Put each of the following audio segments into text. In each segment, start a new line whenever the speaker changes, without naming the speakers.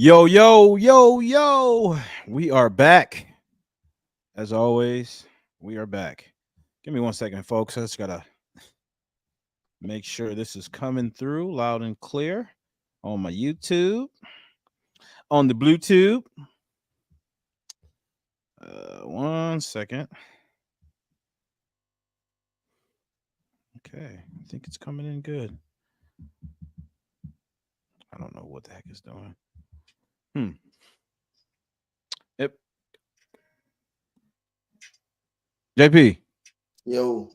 Yo, yo, yo, yo. We are back. As always, we are back. Give me 1 second, folks. I just got to make sure this is coming through loud and clear on my YouTube, on the Bluetooth. 1 second. Okay. I think it's coming in good. I don't know what the heck it's doing. Hmm. Yep. JP,
Yo,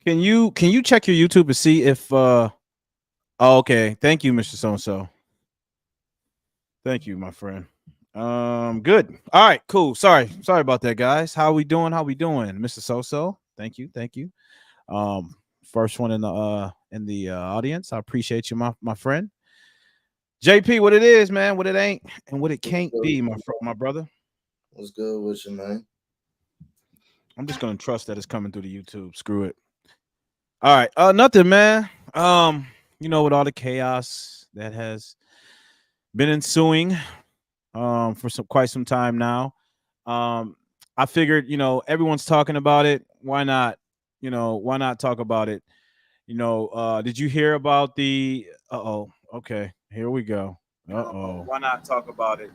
can you check your YouTube and see if oh, okay. Thank you, Mr. So and so. Thank you, my friend. Good. All right, cool. Sorry about that, guys. How we doing? How we doing, Mr. So? Thank you. Um, First one in the audience. I appreciate you, my friend. JP, what it is, man, what it ain't, and what it
what's
can't
good?
be, my brother.
What's good with you, man?
I'm just gonna trust that it's coming through the YouTube. Screw it. All right. Nothing, man. With all the chaos that has been ensuing for some quite some time now. Um, I figured, everyone's talking about it. Why not? Why not talk about it? Did you hear about the? Okay, here we go. Why not talk about it?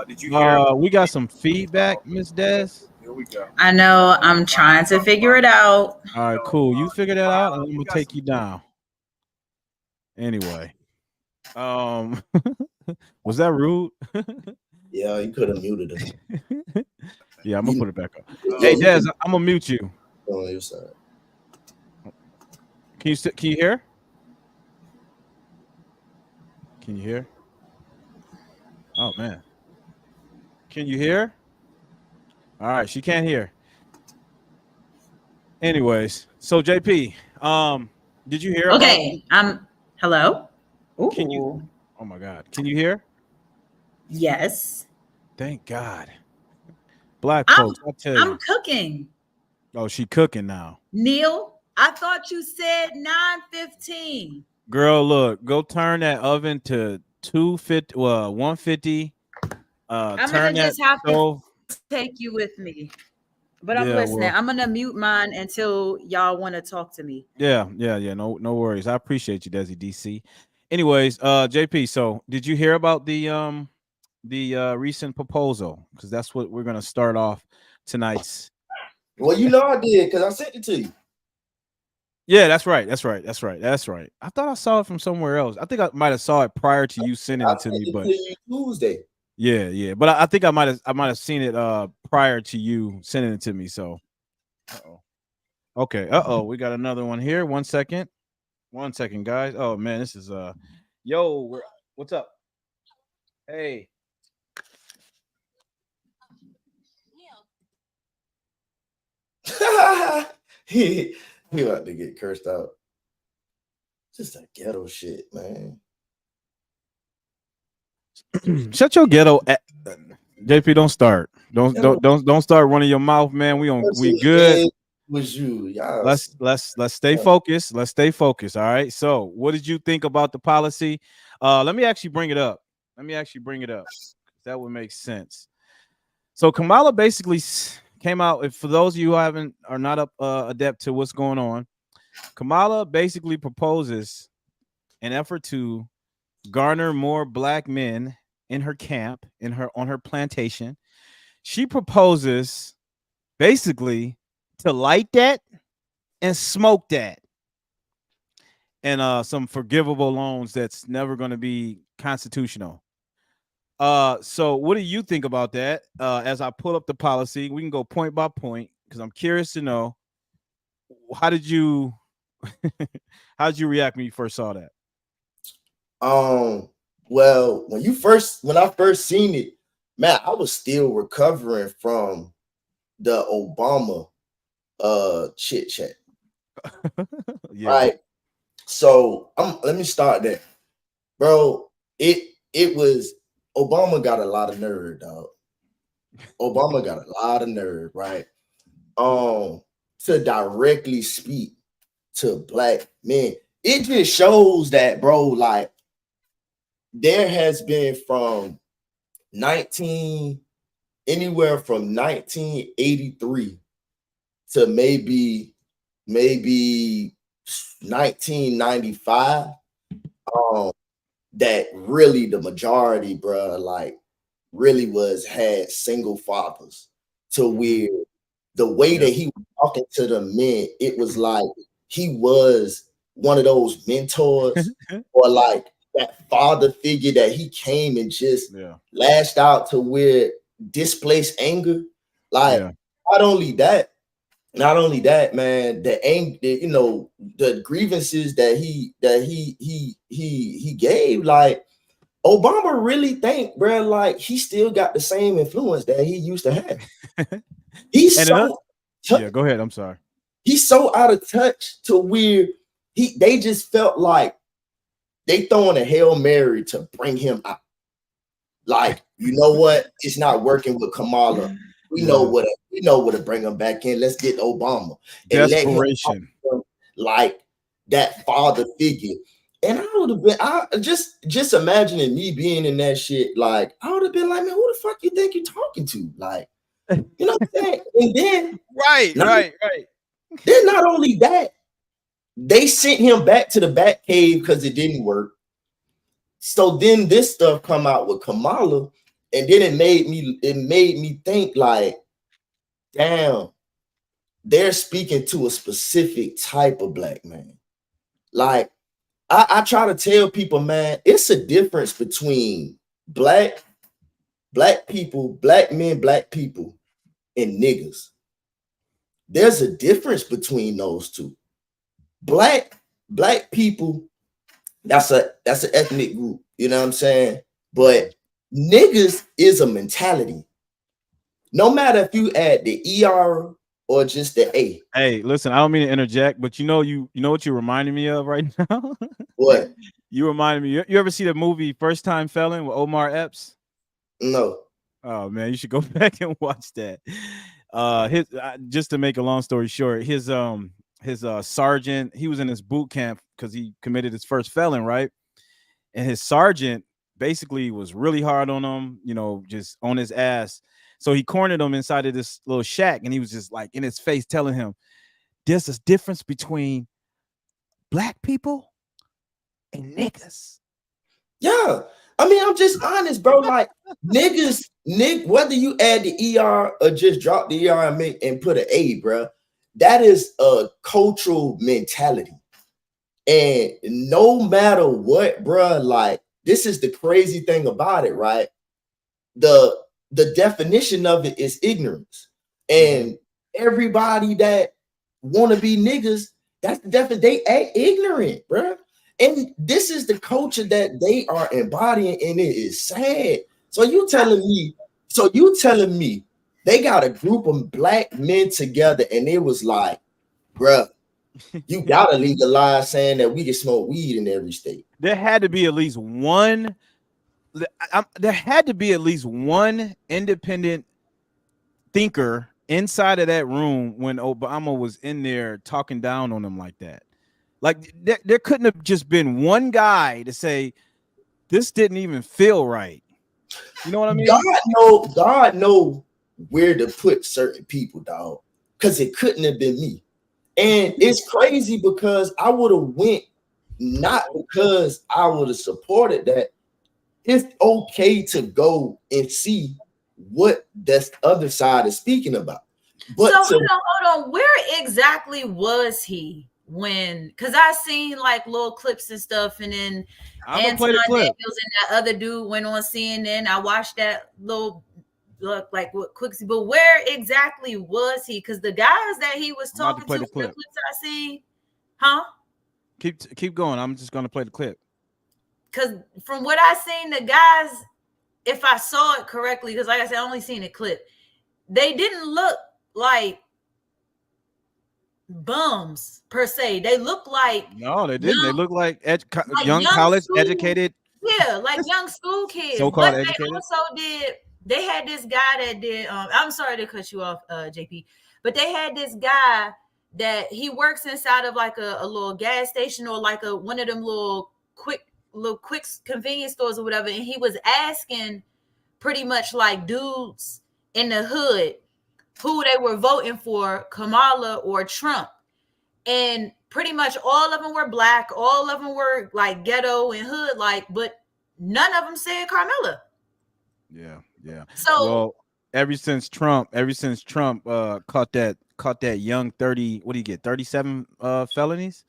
Did you hear? We got some feedback, Miss Des. Here we go.
I know I'm trying to figure it out.
All right, cool. You figure that out, and I'm gonna take you down. Anyway, um, was that rude?
Yeah, you could have muted us.
Yeah, I'm gonna put it back up.
Yeah,
Hey,
you
Des,
can
I'm gonna mute you.
go on your side.
Can you hear? Can you hear? Oh man, can you hear? All right, she can't hear. Anyways, so JP, did you hear about?
Okay, hello.
Can you?
Ooh,
Oh my God, can you hear?
yes.
Thank God. Black
I'm
folks, I tell
I'm
you.
cooking.
Oh, she cooking now.
Neil, I thought you said 9:15.
Girl, look, go turn that oven to 250, 150.
I'm
Turn
gonna
that
just have to
stove.
take you with me. But I'm listening.
Yeah,
I'm
well,
gonna mute mine until y'all want to talk to me.
yeah. No worries. I appreciate you, Desi DC. Anyways, JP, so did you hear about the recent proposal? Because that's what we're gonna start off tonight's.
Well, you know I did because I sent it to you.
Yeah, that's right. I thought I saw it from somewhere else. I think I might have saw it prior to you sending
I
it to
sent
me,
it
but
to you Tuesday.
yeah. But I think I might have seen it prior to you sending it to me. So uh-oh. Okay, we got another one here. 1 second. 1 second, guys. Oh man, this is yo, what's up? Hey.
He about to get cursed out. Just a ghetto shit, man.
Shut your ghetto JP, don't start. Don't
Ghetto
don't don't don't start running your mouth, man. We
person
good.
is was you, y'all.
Let's stay focused. Let's stay focused. All right. So, what did you think about the policy? Let me actually bring it up. That would make sense. So, Kamala basically came out. If for those of you who are not up adept to what's going on, Kamala basically proposes an effort to garner more black men in her camp, on her plantation. She proposes basically to light that and smoke that, and some forgivable loans that's never going to be constitutional. So what do you think about that? As I pull up the policy, we can go point by point because I'm curious to know how did you how did you react when you first saw that?
Well, when I first seen it, man, I was still recovering from the Obama chit chat.
Yeah.
Right. So let me start there. Bro, it was Obama got a lot of nerve, dog. Obama got a lot of nerve, right? To directly speak to black men. It just shows that, bro, like there has been anywhere from 1983 to maybe 1995, that really the majority, bro, like really had single fathers, to where the way that he was talking to the men, it was like he was one of those mentors or like that father figure that he came and just lashed out to where displaced anger. Like not only that, man, the anger, the grievances that he gave, like Obama really think, bro, like he still got the same influence that he used to have. He's
go ahead. I'm sorry.
He's so out of touch to where they just felt like they throwing a Hail Mary to bring him out. Like, you know what? It's not working with Kamala. We know what to bring him back in. Let's get Obama and
desperation,
let him like that father figure. And I would have been, just imagining me being in that shit. Like, I would have been like, man, who the fuck you think you're talking to? Like, you know what I'm saying? And then
right.
Then not only that, they sent him back to the Bat Cave because it didn't work. So then this stuff come out with Kamala, and then it made me think like, damn, they're speaking to a specific type of black man. Like, I try to tell people, man, it's a difference between black people, black men, black people, and niggas. There's a difference between those two. Black people, that's an ethnic group, you know what I'm saying? But niggas is a mentality. No matter if you add the ER or just the A.
Hey, listen, I don't mean to interject, but you know what you're reminding me of right now?
What?
You reminded me. You ever see the movie First Time Felon with Omar Epps?
No.
Oh man, you should go back and watch that. Just to make a long story short, his sergeant, he was in his boot camp because he committed his first felon, right? And his sergeant basically was really hard on him, just on his ass. So he cornered him inside of this little shack, and he was just like in his face telling him, there's this difference between black people and niggas.
Yeah. I mean, I'm just honest, bro. Like niggas, whether you add the ER or just drop the ER and put an A, bro, that is a cultural mentality. And no matter what, bro, like this is the crazy thing about it, right? The definition of it is ignorance. And everybody that want to be niggas, that's the definition. They act ignorant, bro. And this is the culture that they are embodying, and it is sad. So you telling me they got a group of black men together, and it was like, bro, you gotta legalize saying that we can smoke weed in every state.
There had to be at least one. There had to be at least one independent thinker inside of that room when Obama was in there talking down on him like that. Like there couldn't have just been one guy to say this didn't even feel right. You know what I mean?
God know where to put certain people, dog, because it couldn't have been me. And it's crazy because I would have went, not because I would have supported that. It's okay to go and see what that other side is speaking about. But
so hold on. Where exactly was he when? Because I seen like little clips and stuff, and then Anton Daniels and that other dude went on CNN. I watched that little look like what Quixie, but where exactly was he? Because the guys that he was talking to, the clips I seen, huh?
Keep going. I'm just gonna play the clip.
Because from what I seen, the guys, if I saw it correctly, because like I said, I only seen a clip, they didn't look like bums per se. They look like
they didn't. They look like young college educated.
Yeah, like young school kids.
So-called
but
educated.
They also did. They had this guy that did. I'm sorry to cut you off, JP, but they had this guy that he works inside of like a little gas station or like one of them little quick little quick convenience stores or whatever, and he was asking pretty much like dudes in the hood who they were voting for, Kamala or Trump. And pretty much all of them were black, all of them were like ghetto and hood like, but none of them said Carmella.
Yeah.
So
well, ever since Trump caught that young 30, what do you get? 37 felonies?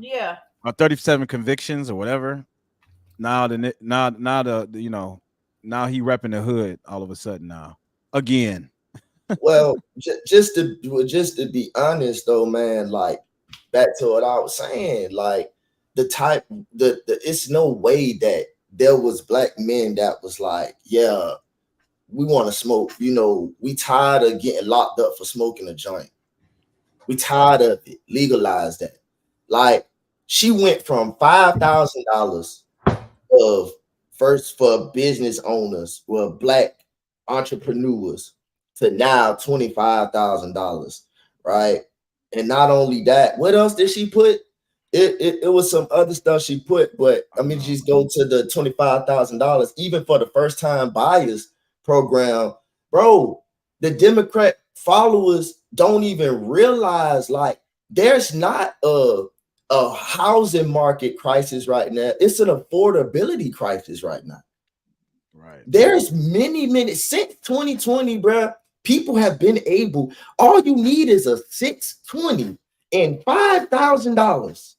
yeah.
Or 37 convictions or whatever. Now the now now he repping the hood all of a sudden now. Again.
Well, just to be honest though, man, like back to what I was saying, like it's no way that there was black men that was like, yeah, we want to smoke. We tired of getting locked up for smoking a joint. We tired of it. Legalize that. Like she went from $5,000 of first for business owners, well, black entrepreneurs, to now $25,000, right? And not only that, what else did she put? It was some other stuff she put, but I mean, just go to the $25,000, even for the first time buyers program, bro. The Democrat followers don't even realize like there's not a housing market crisis right now. It's an affordability crisis right now.
Right.
There's many since 2020, bro. People have been able. All you need is a 620 and $5,000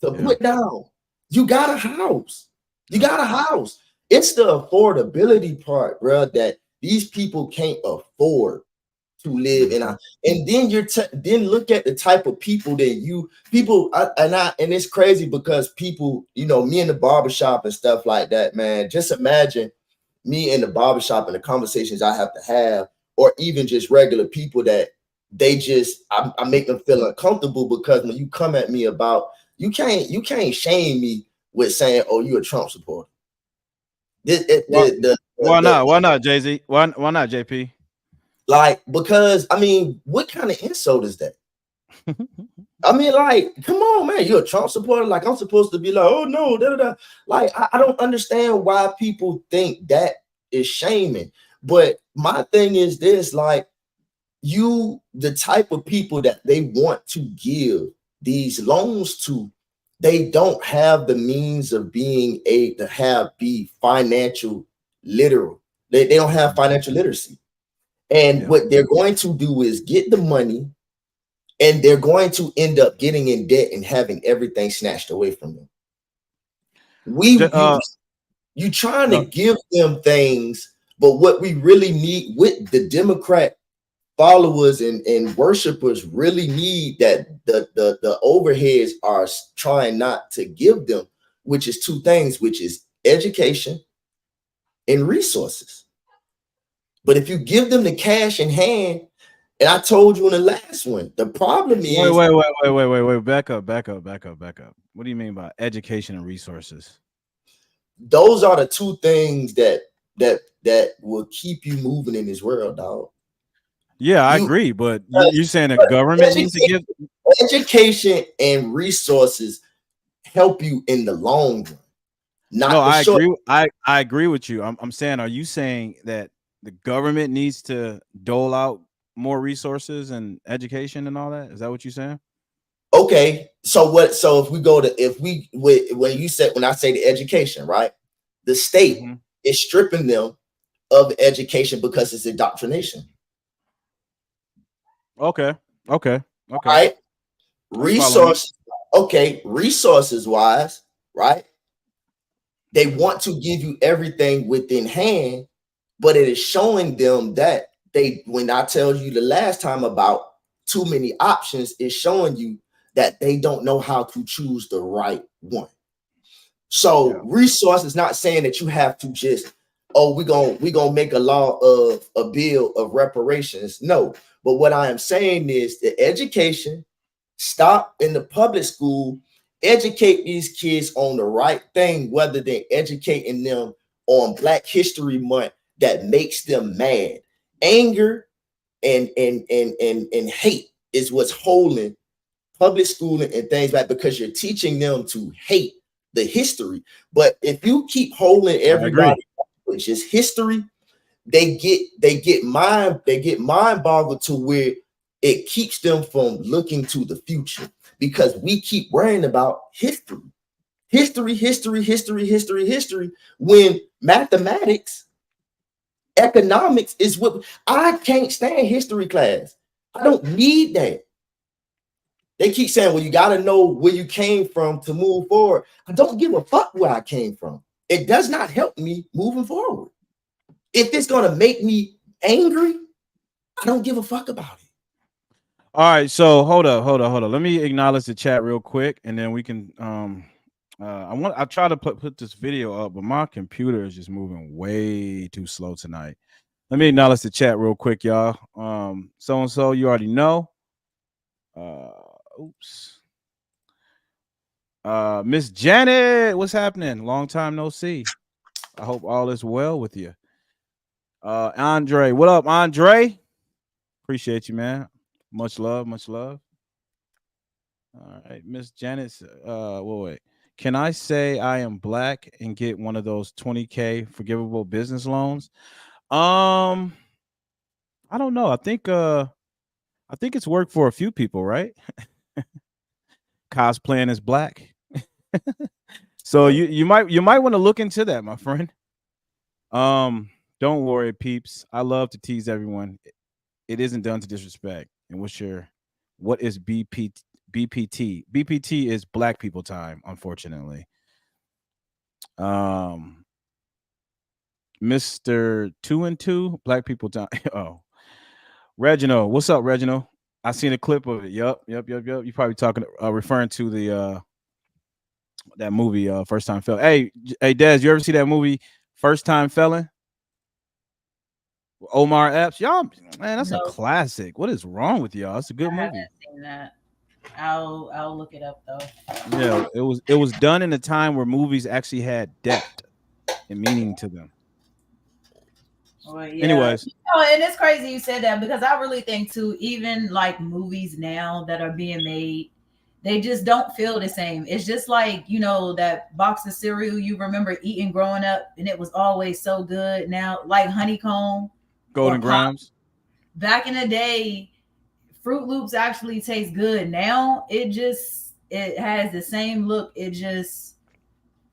to put down. You got a house. You got a house. It's the affordability part, bro, that these people can't afford to live in. And then then look at the type of people that and it's crazy because people, me in the barbershop and stuff like that, man. Just imagine me in the barbershop and the conversations I have to have, or even just regular people that I make them feel uncomfortable because when you come at me about, you can't shame me with saying, oh, you're a Trump supporter.
Why not, Jay-Z? Why not, JP?
Like, because I mean, what kind of insult is that? I mean, like, come on, man, you're a Trump supporter. Like, I'm supposed to be like, oh no, da, da, da. Like, I don't understand why people think that is shaming. But my thing is this: like, the type of people that they want to give these loans to, they don't have the means of being able to be financial literal. They don't have financial literacy. And what they're going to do is get the money, and they're going to end up getting in debt and having everything snatched away from them. You trying to give them things, but what we really need with the Democrat followers and worshipers really need, that the overheads are trying not to give them, which is two things, which is education and resources. But if you give them the cash in hand, and I told you in the last one, the problem is
wait, back up. What do you mean by education and resources?
Those are the two things that will keep you moving in this world, dog.
Yeah, I agree, but you're saying the government needs to give
education and resources help you in the long run.
Agree. I agree with you. I'm saying, are you saying that the government needs to dole out more resources and education and all that? Is that what you're saying?
Okay, so when I say the education, right? The state is stripping them of education because it's indoctrination.
Okay.
Right? Resources wise, right? They want to give you everything within hand, but it is showing them that when I tell you the last time about too many options, it's showing you that they don't know how to choose the right one. So resources, not saying that you have to just, we're gonna make a law of a bill of reparations. No, but what I am saying is the education, stop in the public school, educate these kids on the right thing, whether they're educating them on Black History Month that makes them mad. Anger and hate is what's holding public schooling and things like, because you're teaching them to hate the history. But if you keep holding everybody with just history, they get mind boggled to where it keeps them from looking to the future, because we keep worrying about history, when mathematics, economics is what I can't stand. History class, I don't need that. They keep saying, well, you got to know where you came from to move forward. I don't give a fuck where I came from. It does not help me moving forward. If it's going to make me angry, I don't give a fuck about it.
All right, so hold up. Let me acknowledge the chat real quick, and then we can I try to put this video up, but my computer is just moving way too slow tonight. Let me acknowledge the chat real quick, y'all. So and so, you already know. Oops. Miss Janet, what's happening? Long time no see. I hope all is well with you. Andre, what up, Andre? Appreciate you, man. Much love, much love. All right, Miss Janet's. Wait. Can I say I am black and get one of those 20K forgivable business loans? I don't know. I think it's worked for a few people, right? Cosplaying as black. So you might want to look into that, my friend. Don't worry, peeps. I love to tease everyone. It isn't done to disrespect. And what is BPT? BPT is Black People Time, unfortunately. Mr. 2 and 2, Black People Time. Oh, Reginald, what's up, Reginald? I seen a clip of it. Yup. You probably referring to the that movie, First Time Felon. Hey, Des, you ever see that movie, First Time Felon? Omar Epps, y'all, man, that's a classic. What is wrong with y'all? It's a good movie. I haven't
seen that. I'll look it up though.
Yeah, it was done in a time where movies actually had depth and meaning to them.
Well, yeah.
Anyways,
and it's crazy you said that, because I really think too, even like movies now that are being made, they just don't feel the same. It's just like, that box of cereal you remember eating growing up, and it was always so good. Now, like Honeycomb,
Golden Grams.
Back in the day, Fruit Loops actually taste good. Now it has the same look. It just,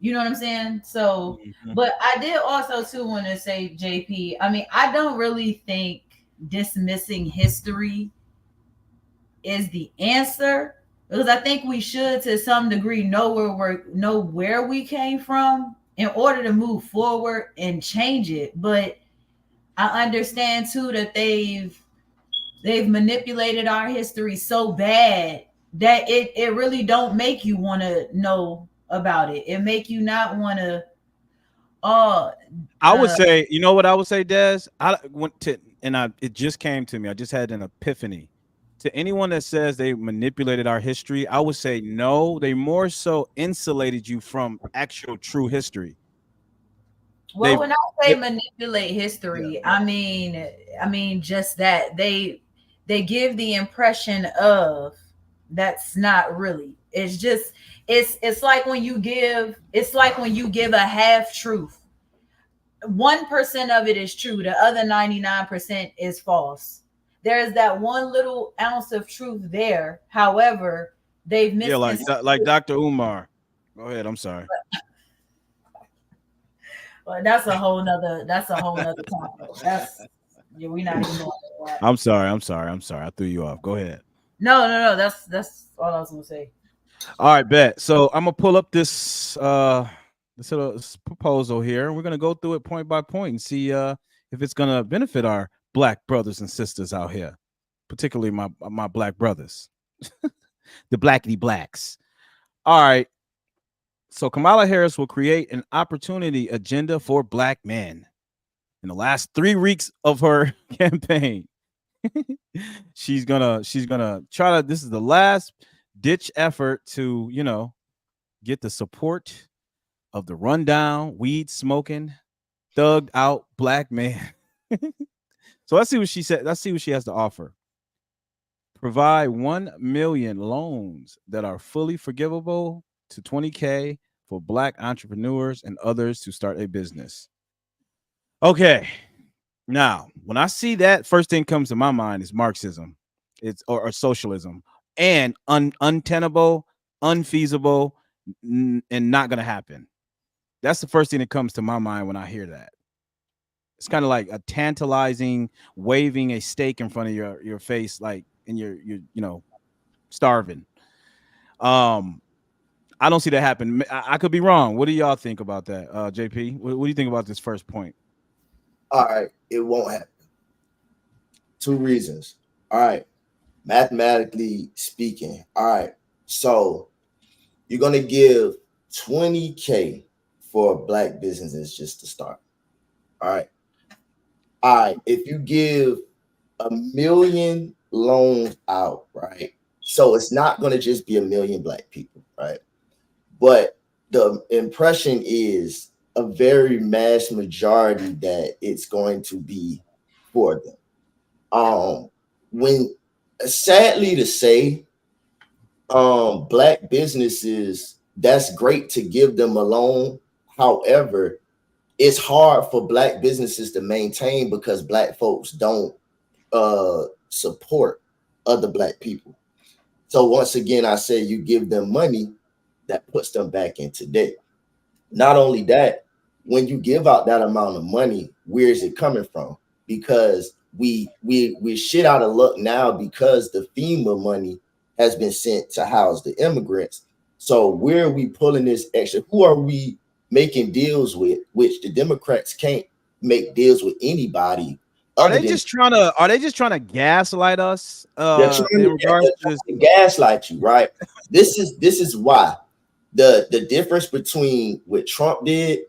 you know what I'm saying? So, but I did also too want to say, JP, I mean, I don't really think dismissing history is the answer, because I think we should, to some degree, know where we came from in order to move forward and change it. But I understand too that they've manipulated our history so bad that it really don't make you want to know about it. It make you not want to.
I would say, you know what I would say, Des? It just came to me. I just had an epiphany. To anyone that says they manipulated our history, I would say no. They more so insulated you from actual true history.
Well, when I say manipulate history, yeah. I mean just that they give the impression of that's not really. It's just it's like when you give a half truth. 1% of it is true, the other 99% is false. There's that one little ounce of truth there. However, they've missed.
Yeah, like Dr. Umar. Go ahead. I'm sorry.
Well, that's a whole nother topic. We're not even going that.
I'm sorry. I threw you off. Go ahead.
No. That's all I was gonna say.
All right, bet. So I'm gonna pull up this proposal here. We're gonna go through it point by point and see if it's gonna benefit our Black brothers and sisters out here, particularly my Black brothers, the Blackity Blacks. All right. So Kamala Harris will create an opportunity agenda for Black men. In the last 3 weeks of her campaign, she's gonna try to. This is the last ditch effort to get the support of the rundown, weed smoking, thugged out Black man. So let's see what she said. Let's see what she has to offer. Provide 1 million loans that are fully forgivable to 20K for Black entrepreneurs and others to start a business. Okay. Now, when I see that, first thing comes to my mind is Marxism. It's or socialism and untenable, unfeasible, and not going to happen. That's the first thing that comes to my mind when I hear that. It's kind of like a tantalizing waving a steak in front of your face, like, and you're starving. I don't see that happen. I could be wrong. What do y'all think about that, JP? What do you think about this first point?
All right, it won't happen. 2 reasons. All right, mathematically speaking. All right, so you're gonna give $20K for Black businesses just to start. All right. If you give $1 million loans out, right? So it's not gonna just be 1 million Black people, right? But the impression is a very mass majority that it's going to be for them. When sadly to say, Black businesses, that's great to give them a loan. However, it's hard for Black businesses to maintain because Black folks don't support other Black people. So once again, I say you give them money that puts them back into debt. Not only that, when you give out that amount of money, where is it coming from? Because we shit out of luck now because the FEMA money has been sent to house the immigrants. So where are we pulling this extra? Who are we making deals with? Which the Democrats can't make deals with anybody.
Are they just trying to gaslight us?
They're trying to gaslight you, right? This is why the difference between what Trump did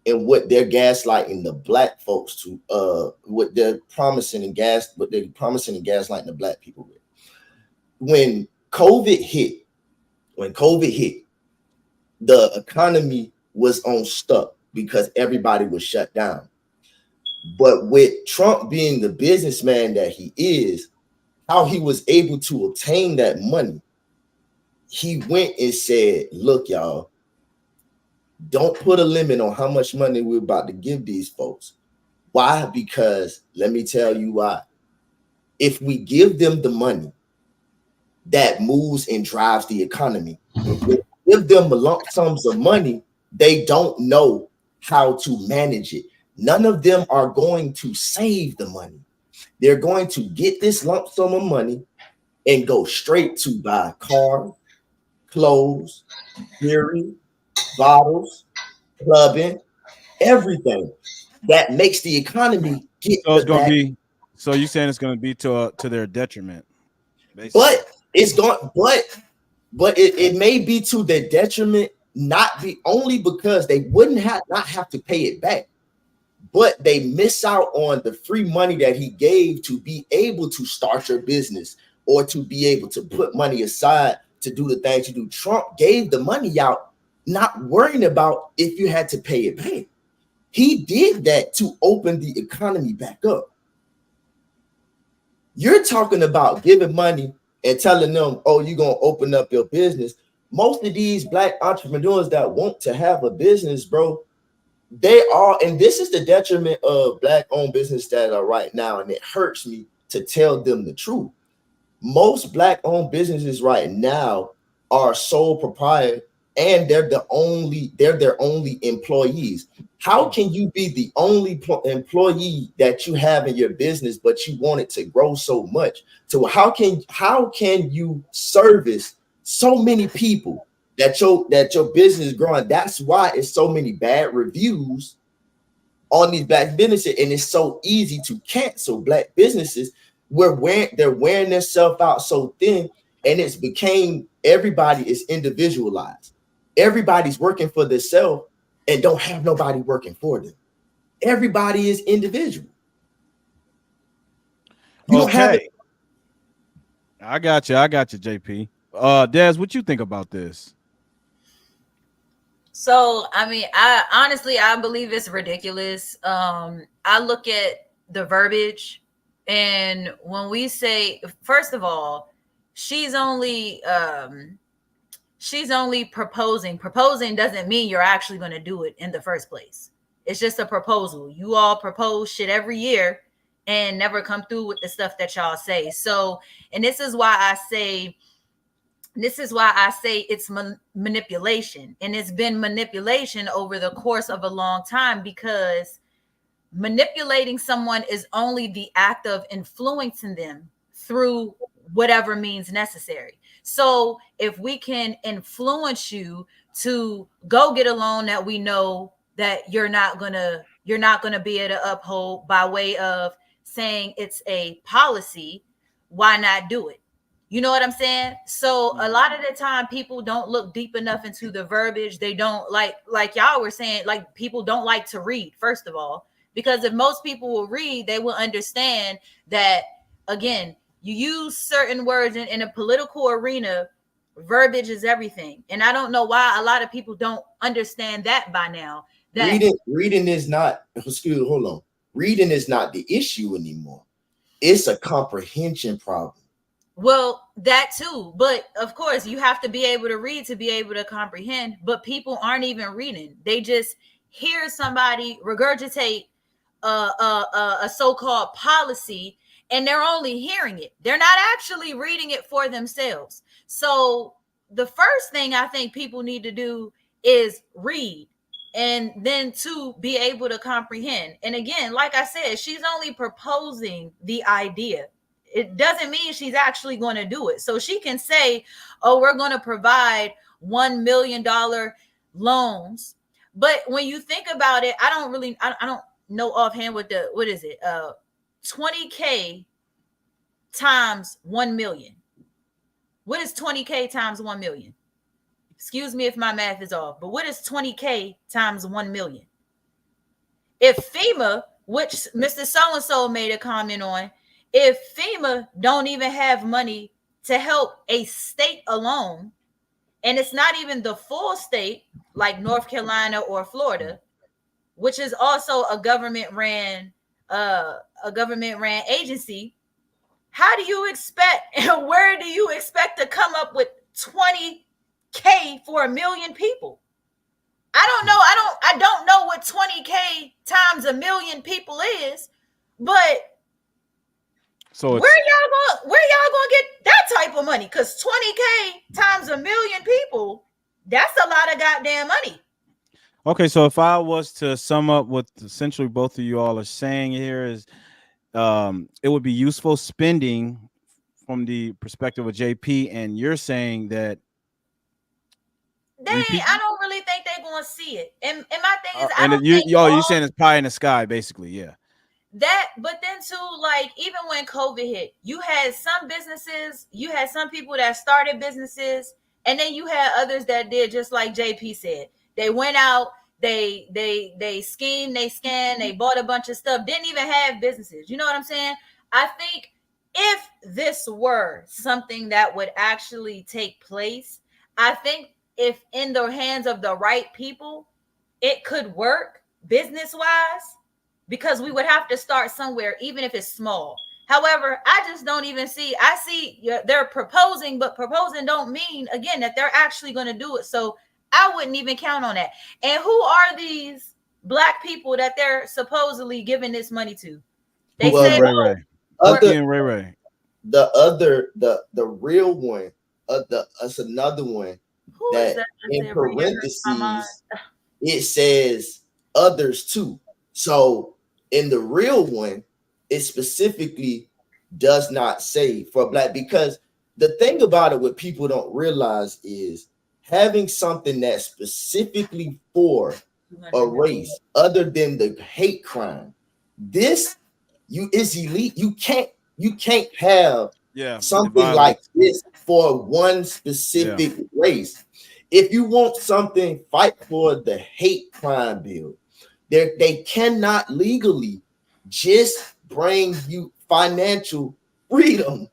and what they're gaslighting the Black folks to, what they're promising and gaslighting the Black people with. When COVID hit, the economy was on stuck because everybody was shut down. But with Trump being the businessman that he is, how he was able to obtain that money, he went and said, look, y'all, don't put a limit on how much money we're about to give these folks. Why? Because let me tell you why. If we give them the money that moves and drives the economy, if we give them lump sums of money, they don't know how to manage it. None of them are going to save the money. They're going to get this lump sum of money and go straight to buy cars, clothes, jewelry, bottles, clubbing, everything that makes the economy get.
So it's going to be. So you're saying it's going to be to their detriment,
basically. But it's going. But it may be to their detriment, not be only because they wouldn't not have to pay it back, but they miss out on the free money that he gave to be able to start your business or to be able to put money aside to do the things you do. Trump gave the money out, not worrying about if you had to pay it back. He did that to open the economy back up. You're talking about giving money and telling them, oh, you're going to open up your business. Most of these Black entrepreneurs that want to have a business, bro, they are, and this is the detriment of Black-owned business that are right now, and it hurts me to tell them the truth. Most Black-owned businesses right now are sole proprietor, and they're their only employees. How can you be the only employee that you have in your business, but you want it to grow so much? So how can you service so many people that your business is growing? That's why it's so many bad reviews on these Black businesses, and it's so easy to cancel Black businesses where they're wearing themselves out so thin, and it's became everybody is individualized. Everybody's working for themselves and don't have nobody working for them. Everybody is individual.
You don't have it. I got you, JP. Des, what you think about this?
So, I mean, I believe it's ridiculous. I look at the verbiage, and when we say, first of all, she's only she's only proposing. Proposing doesn't mean you're actually going to do it in the first place. It's just a proposal. You all propose shit every year and never come through with the stuff that y'all say. So, and this is why I say it's manipulation. And it's been manipulation over the course of a long time, because manipulating someone is only the act of influencing them through whatever means necessary. So if we can influence you to go get a loan that we know that you're not gonna be able to uphold by way of saying it's a policy, why not do it? You know what I'm saying? So a lot of the time people don't look deep enough into the verbiage. They don't like y'all were saying, like, people don't like to read, first of all, because if most people will read, they will understand that, again, you use certain words in a political arena, verbiage is everything. And I don't know why a lot of people don't understand that by now. That
reading is not, hold on. Reading is not the issue anymore. It's a comprehension problem.
Well, that too. But of course, you have to be able to read to be able to comprehend. But people aren't even reading. They just hear somebody regurgitate a so-called policy, and they're only hearing it. They're not actually reading it for themselves. So the first thing I think people need to do is read, and then to be able to comprehend. And again, like I said, she's only proposing the idea. It doesn't mean she's actually going to do it. So she can say, oh, we're going to provide $1 million loans. But when you think about it, I don't know offhand what is it? 20K times 1 million. What is 20K times 1 million? Excuse me if my math is off, but what is 20K times 1 million? If FEMA, which Mr. So-and-so made a comment on, if FEMA don't even have money to help a state alone, and it's not even the full state like North Carolina or Florida, which is also a government ran agency, how do you expect, and where do you expect to come up with 20K for 1 million people? I don't know. I don't know what 20K times 1 million people is, but so where y'all gonna get that type of money? Because 20K times 1 million people, that's a lot of goddamn money.
Okay, so if I was to sum up what essentially both of you all are saying here is, it would be useful spending from the perspective of JP, and you're saying that
I don't really think they're gonna see it. And my thing is,
you're saying it's pie in the sky, basically, yeah.
That, but then too, like, even when COVID hit, you had some businesses, you had some people that started businesses, and then you had others that did just like JP said. They went out, they schemed, they scanned, they bought a bunch of stuff, didn't even have businesses. You know what I'm saying? I think if this were something that would actually take place, I think if in the hands of the right people, it could work business-wise, because we would have to start somewhere, even if it's small. However, I just don't even see, I see they're proposing, but proposing don't mean, again, that they're actually going to do it. So I wouldn't even count on that. And who are these Black people that they're supposedly giving this money to? They say
Ray.
The real one, that's another one.
Who
that in parentheses, it says others too. So in the real one, it specifically does not say for Black, because the thing about it, what people don't realize is having something that's specifically for a race other than the hate crime. This is elite. You can't have something like this for one specific race. If you want something, fight for the hate crime bill. They cannot legally just bring you financial freedom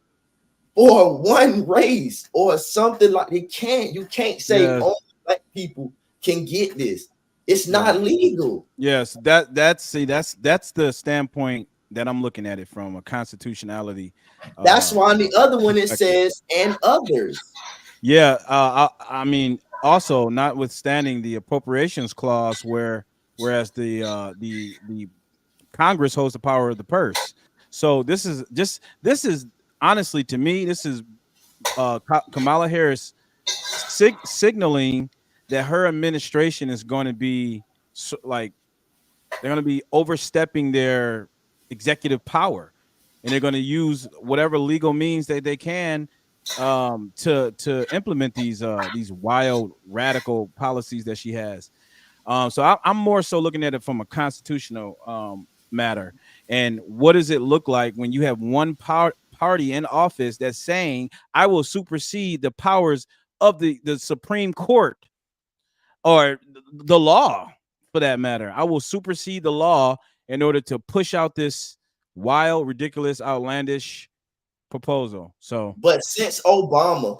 for one race or something like they can't. You can't say only Black people can get this. It's not legal.
Yes, that's the standpoint that I'm looking at it from, a constitutionality.
That's why on the other one it says and others.
Yeah, I mean, also notwithstanding the appropriations clause, whereas the Congress holds the power of the purse. So this is honestly, to me, this is Kamala Harris signaling that her administration is going to be like they're going to be overstepping their executive power, and they're going to use whatever legal means that they can to implement these wild radical policies that she has. So I'm more so looking at it from a constitutional matter. And what does it look like when you have one party in office that's saying, I will supersede the powers of the Supreme Court or the law for that matter? I will supersede the law in order to push out this wild, ridiculous, outlandish proposal. So,
but since Obama,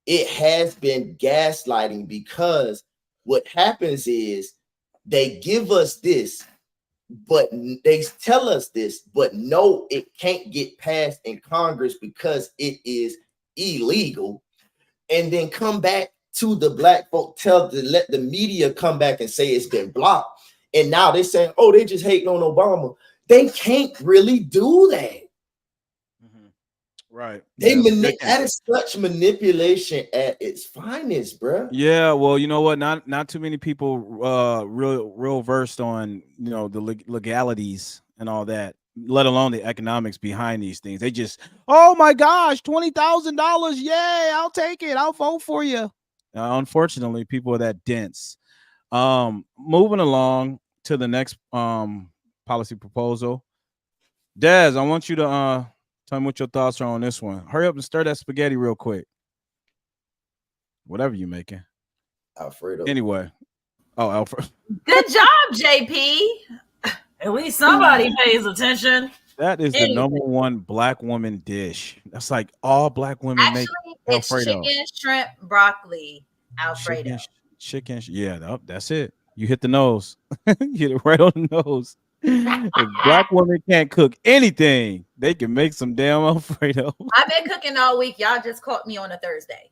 it has been gaslighting, because what happens is they give us this, but they tell us this, but no, it can't get passed in Congress because it is illegal. And then come back to the black folk, let the media come back and say it's been blocked. And now they're saying, oh, they just hating on Obama. They can't really do that.
Right.
That is such manipulation at its finest, bro.
Yeah, well, you know what? Not too many people real versed on, you know, the legalities and all that, let alone the economics behind these things. They just, oh my gosh, $20,000, yay, I'll take it, I'll vote for you. Unfortunately, people are that dense. Moving along to the next policy proposal. Des, I want you to tell me what your thoughts are on this one. Hurry up and stir that spaghetti real quick. Whatever you're making.
Alfredo.
Anyway. Oh, Alfred.
Good job, JP. At least somebody pays attention.
That is the number one black woman dish. That's like all black women make Alfredo.
It's chicken, shrimp, broccoli, Alfredo.
Chicken. Yeah, that's it. You hit the nose. You hit it right on the nose. If black women can't cook anything, they can make some damn Alfredo.
I've been cooking all week. Y'all just caught me on a Thursday.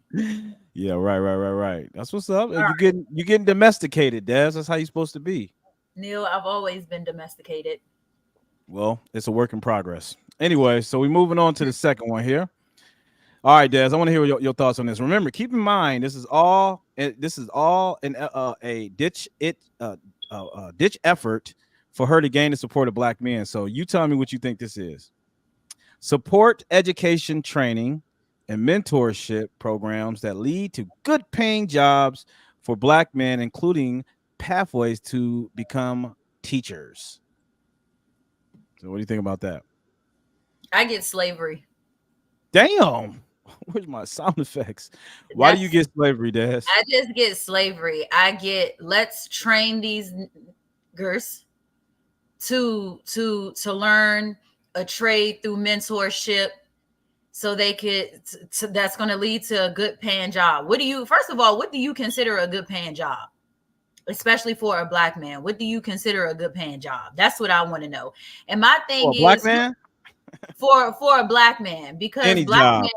Yeah, right. That's what's up. You're getting domesticated, Des. That's how you're supposed to be.
Neil, I've always been domesticated.
Well, it's a work in progress. Anyway, so we're moving on to the second one here. All right, Des, I want to hear your thoughts on this. Remember, keep in mind, this is all a ditch effort for her to gain the support of black men. So you tell me what you think this is. Support education, training, and mentorship programs that lead to good paying jobs for black men, including pathways to become teachers. So what do you think about that?
I get slavery.
Damn. Where's my sound effects? Why do you get slavery, Des?
I just get slavery. I get, let's train these niggers to learn a trade through mentorship, so they could that's going to lead to a good paying job. First of all, what do you consider a good paying job, especially for a black man? What do you consider a good paying job? That's what I want to know. And my thing is,
black man,
for a black man, because
any
black
job.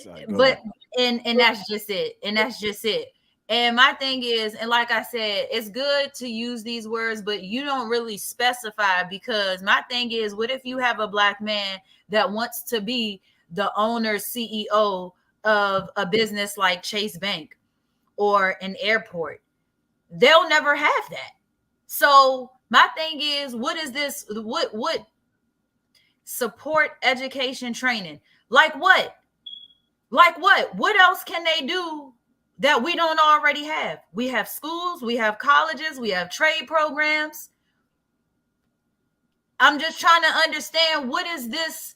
Men, but and that's just it. And my thing is, and like I said, it's good to use these words, but you don't really specify, because my thing is, what if you have a black man that wants to be the owner, CEO of a business like Chase Bank or an airport? They'll never have that. So my thing is, what is this? What support, education, training? Like what? What else can they do that we don't already have? We have schools, we have colleges, we have trade programs. I'm just trying to understand, what is this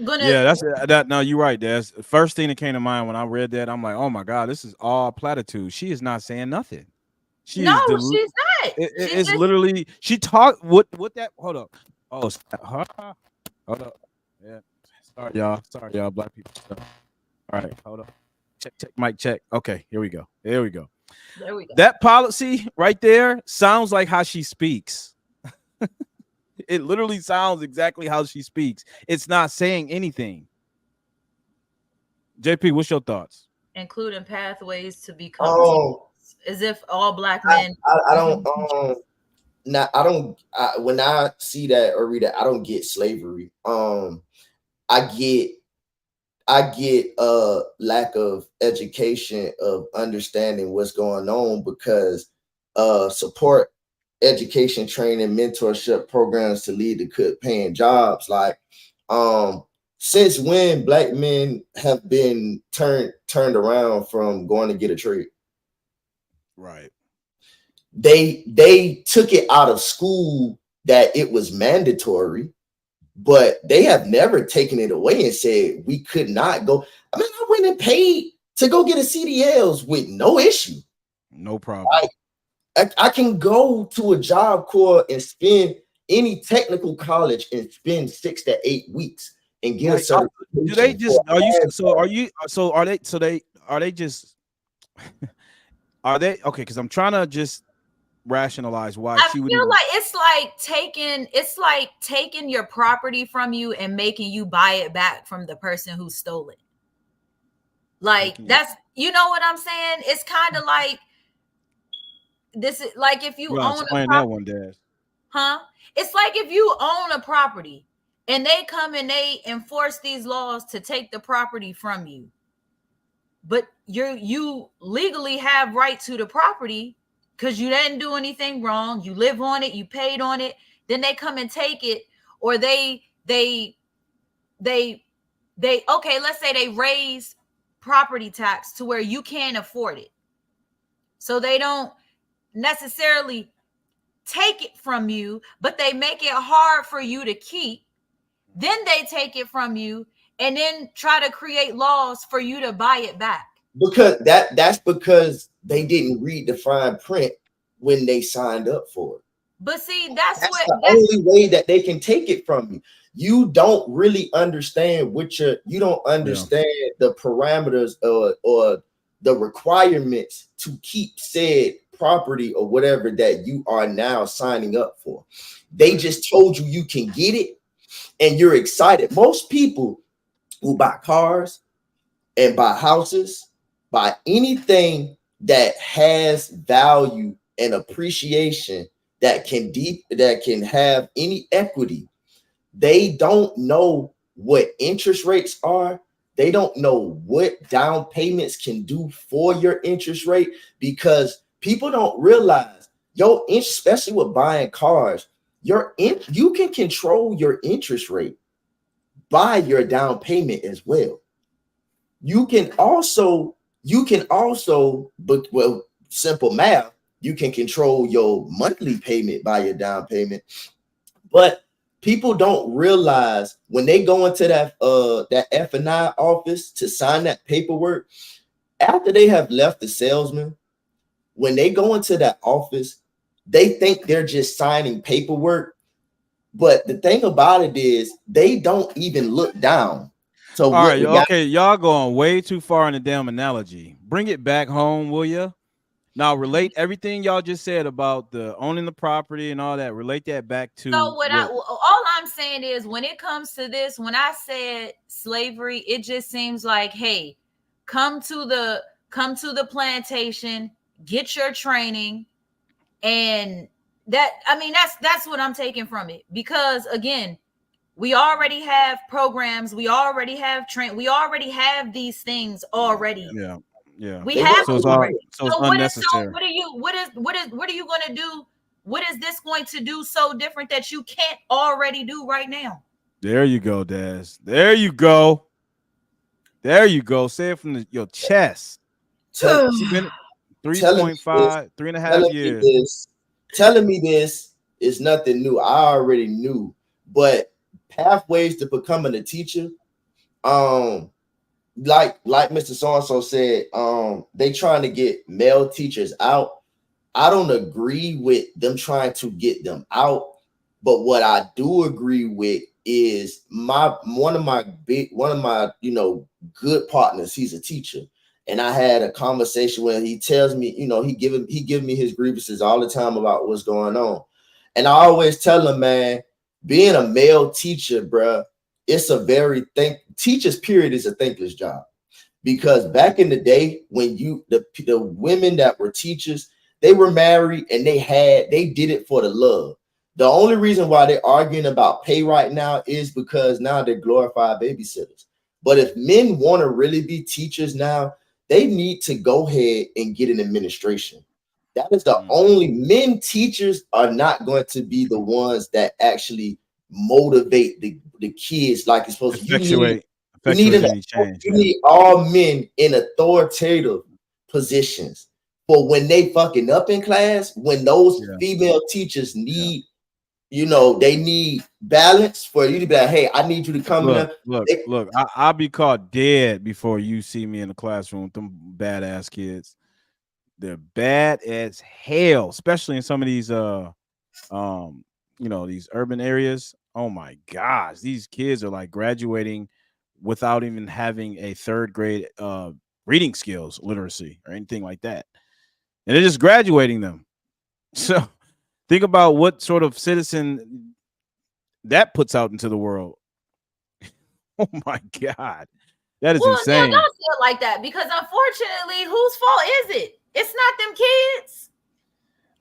gonna?
Yeah, that's that. No, you're right. That's the first thing that came to mind when I read that. I'm like, oh my God, this is all platitudes. She is not saying nothing.
She's not.
It's literally, she talked what that. Hold up. Oh, hold up. Yeah. Sorry, y'all, black people. All right, hold up. Check, mic check. Okay, here we go. There we go. That policy right there sounds like how she speaks. It literally sounds exactly how she speaks. It's not saying anything. JP, what's your thoughts?
Including pathways to become teachers, as if all black men.
I don't now I don't when I see that or read it, I don't get slavery. I get lack of education of understanding what's going on, because support education, training, mentorship programs to lead to good paying jobs. Like since when black men have been turned around from going to get a trade?
Right.
They took it out of school that it was mandatory, but they have never taken it away and said we could not go. I mean, I went and paid to go get a CDLs with no issue.
No problem.
I can go to a Job Corps and spend any technical college and spend 6 to 8 weeks and get a certification.
Do they just are they just are they okay? Because I'm trying to just rationalize why
I feel like it's like taking your property from you and making you buy it back from the person who stole it. Like that's, you know what I'm saying? It's kind of like this is like if you own a property,
that one, Dad.
Huh? It's like if you own a property and they come and they enforce these laws to take the property from you, but you legally have right to the property because you didn't do anything wrong. You live on it, you paid on it. Then they come and take it, or they okay, let's say they raise property tax to where you can't afford it. So they don't necessarily take it from you, but they make it hard for you to keep. Then they take it from you and then try to create laws for you to buy it back.
Because that's because they didn't read the fine print when they signed up for it.
But see, that's
the only way that they can take it from you. You don't really understand you don't understand the parameters or the requirements to keep said property or whatever that you are now signing up for. They just told you can get it and you're excited. Most people who buy cars and buy houses, buy anything that has value and appreciation that can have any equity, they don't know what interest rates are. They don't know what down payments can do for your interest rate, because people don't realize especially with buying cars, you can control your interest rate by your down payment as well. You can also, but simple math, you can control your monthly payment by your down payment. But people don't realize when they go into that F&I office to sign that paperwork, after they have left the salesman, when they go into that office, they think they're just signing paperwork. But the thing about it is they don't even look down. So
all right, okay, y'all going way too far in the damn analogy. Bring it back home, will you? Now relate everything y'all just said about the owning the property and all that. Relate that back to.
So all I'm saying is, when it comes to this, when I said slavery, it just seems like, hey, come to the plantation, get your training, and that's what I'm taking from it. Because again, we already have programs, we already have we already have these things already.
Yeah. Yeah,
we have
so it's
already.
So it's unnecessary.
What are you going to do? What is this going to do so different that you can't already do right now?
There you go, Daz. There you go. There you go. Say it from your chest. She's been 3.5, 3.5 years.
Telling me this is nothing new. I already knew, but pathways to becoming a teacher, like Mr. So-and-so said, they trying to get male teachers out. I don't agree with them trying to get them out, but what I do agree with is one of my good partners. He's a teacher, and I had a conversation where he tells me, he give me his grievances all the time about what's going on, and I always tell him, man, being a male teacher, bruh, it's a teacher's period is a thankless job. Because back in the day, when the women that were teachers, they were married and they did it for the love. The only reason why they're arguing about pay right now is because now they're glorified babysitters. But if men want to really be teachers now, they need to go ahead and get an administration. That is the only men teachers are not going to be the ones that actually motivate the kids like it's supposed to. You need all men in authoritative positions. But when they fucking up in class, when those female teachers need, they need balance for you to be like, hey, I need you to come in.
Look, I'll be caught dead before you see me in the classroom with them badass kids. They're bad as hell, especially in some of these these urban areas. Oh my gosh, these kids are like graduating without even having a third grade reading skills, literacy, or anything like that. And they're just graduating them. So think about what sort of citizen that puts out into the world. Oh my God. That is insane.
Don't feel like that, because unfortunately, whose fault is it? It's not them kids.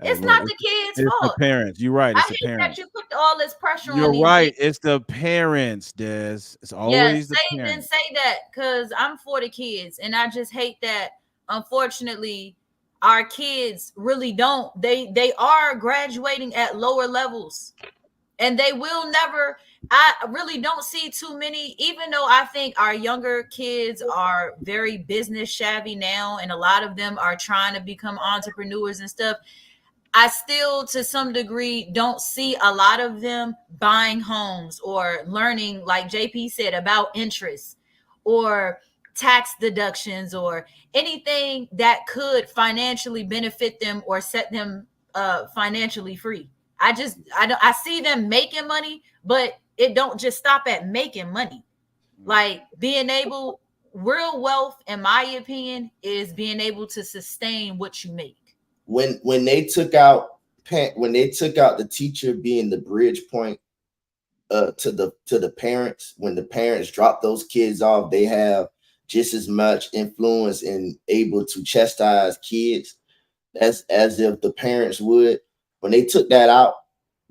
It's not the kids' fault.
It's the parents. You're right. It's the parents.
That you put all this pressure on.
You're right. It's the parents, Des. It's always the parents.
Say that, because I'm for the kids, and I just hate that. Unfortunately, our kids really don't. They are graduating at lower levels, and they will never. I really don't see too many, even though I think our younger kids are very business savvy now, and a lot of them are trying to become entrepreneurs and stuff. I still, to some degree, don't see a lot of them buying homes or learning, like JP said, about interest or tax deductions or anything that could financially benefit them or set them financially free. I see them making money, but it don't just stop at making money. Like real wealth, in my opinion, is being able to sustain what you make.
When they took out the teacher being the bridge point to the parents, when the parents drop those kids off, they have just as much influence and able to chastise kids as if the parents would. When they took that out,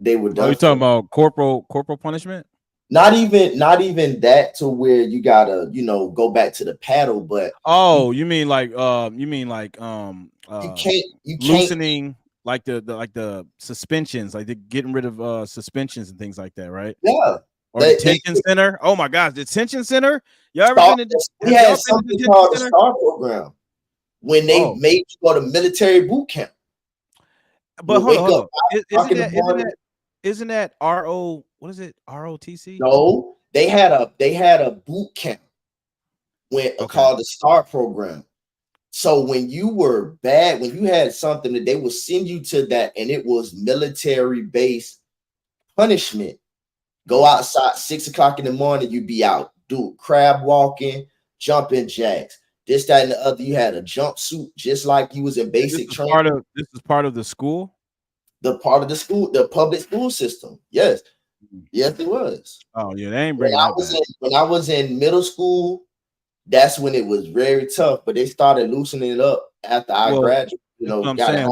they were done.
Are you talking about corporal punishment?
Not even that, to where you gotta go back to the paddle, but
you mean like
you can't
loosening like the suspensions, like they're getting rid of suspensions and things like that, right?
Yeah.
Or detention center. Oh my gosh, detention center. Y'all ever been to
we had something called the STAR program when they made you go to military boot camp.
But hold on. Isn't that RO? What is it? ROTC?
No, they had a boot camp called the STAR program. So when you were bad, when you had something, that they would send you to that, and it was military-based punishment. Go outside 6 o'clock in the morning, you'd be out, do crab walking, jumping jacks, this, that, and the other. You had a jumpsuit just like you was in basic training.
This is part of the school?
The part of the school, the public school system. Yes. Yes, it was.
Oh, yeah, they ain't bringing
when I was in middle school, that's when it was very tough, but they started loosening it up after I graduated.
I'm saying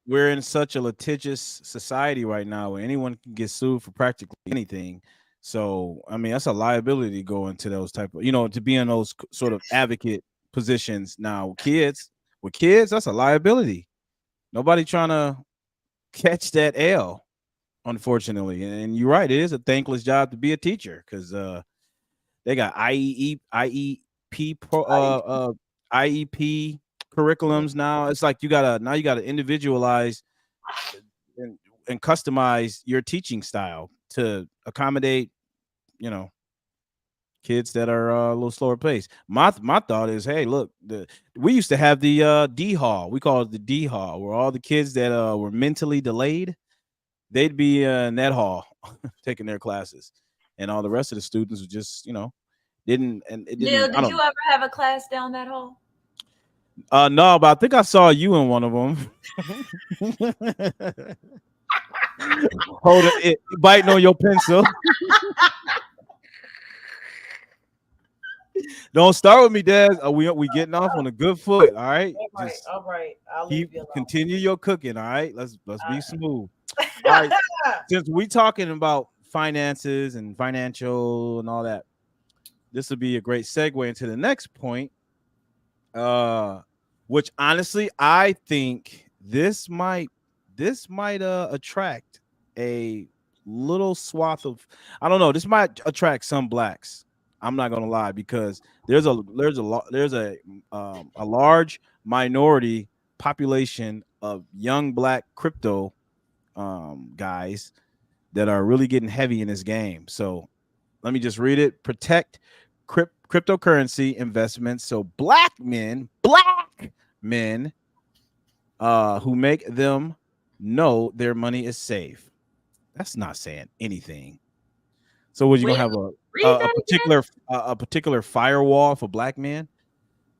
we're in such a litigious society right now where anyone can get sued for practically anything. So I mean, that's a liability to go into those type of, to be in those sort of advocate positions. Now, with kids, that's a liability. Nobody trying to catch that L, unfortunately. And you're right, it is a thankless job to be a teacher, because they got IEP curriculums now. It's like you gotta individualize and customize your teaching style to accommodate kids that are a little slower paced. My thought is, hey, look, we used to have the D hall. We call it the D hall, where all the kids that were mentally delayed, they'd be in that hall taking their classes, and all the rest of the students were just didn't. And it didn't.
Neil, did you ever have a class down that hall?
No, but I think I saw you in one of them. Holding it, biting on your pencil. Don't start with me, Dad. We getting off on a good foot. All right.
All right. I'll
Keep
leave you alone.
continue your cooking. All right. Let's be smooth. All right. Since we talking about finances and financial and all that, this will be a great segue into the next point. Which honestly, I think this might attract a little swath of, I don't know, this might attract some blacks. I'm not gonna lie, because there's a large minority population of young black crypto guys that are really getting heavy in this game. So let me just read it. Protect cryptocurrency investments so black men who make them know their money is safe. That's not saying anything. So would you gonna have a particular firewall for black men?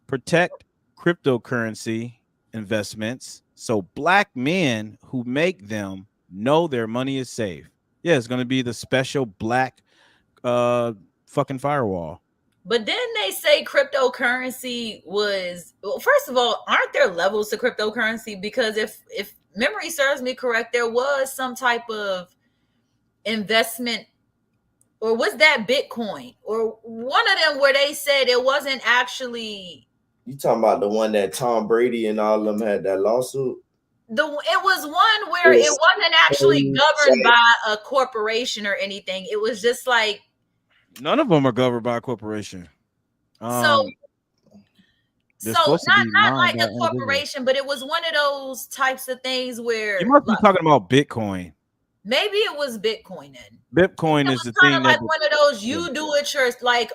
Protect cryptocurrency investments so black men who make them know their money is safe. Yeah, it's gonna be the special black fucking firewall.
But then they say cryptocurrency was, well, first of all, aren't there levels to cryptocurrency? Because if memory serves me correct, there was some type of investment, or was that Bitcoin or one of them where they said it wasn't actually.
You talking about the one that Tom Brady and all of them had that lawsuit?
It was one where it wasn't actually governed by a corporation or anything. It was just like,
none of them are governed by a corporation.
So not like a corporation, but it was one of those types of things where
you must be talking about Bitcoin.
Maybe it was Bitcoin then.
Bitcoin is the thing
like one of those you do it yourself, like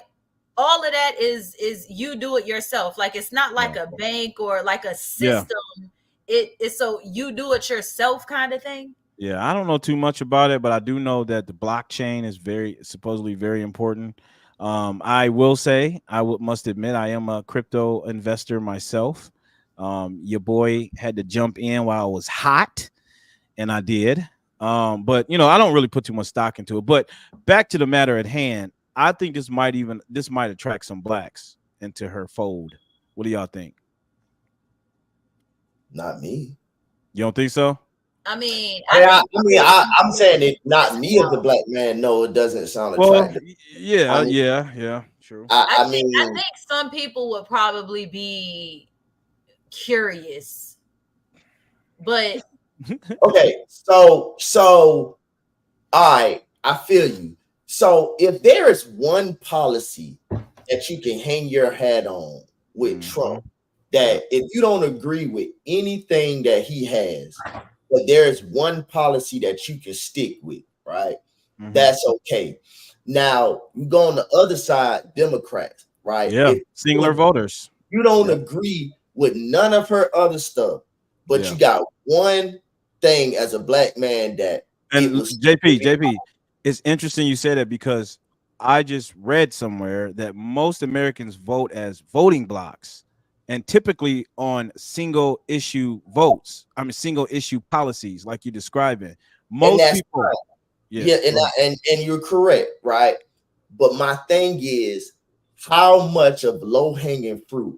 all of that is you do it yourself. Like it's not like a bank or like a system. It's so you do it yourself kind of thing.
Yeah, I don't know too much about it, but I do know that the blockchain is supposedly very important. I will say, must admit, I am a crypto investor myself. Your boy had to jump in while it was hot, and I did. But I don't really put too much stock into it. But back to the matter at hand, I think this might attract some blacks into her fold. What do y'all think?
Not me.
You don't think so?
I mean,
I'm saying it. Not me as a black man. No, it doesn't sound attractive.
Yeah, true.
I mean,
I think some people would probably be curious, but
okay. So, all right, I feel you. So, if there is one policy that you can hang your hat on with Trump, that if you don't agree with anything that he has, but there's one policy that you can stick with, right? That's okay. Now you go on the other side, Democrats, right?
Yeah, singular voters.
You don't agree with none of her other stuff, but you got one thing as a black man that.
And JP, it's interesting you say that, because I just read somewhere that most Americans vote as voting blocks. And typically on single issue votes, single issue policies, like you're describing. Most people,
and you're correct, right? But my thing is, how much of low hanging fruit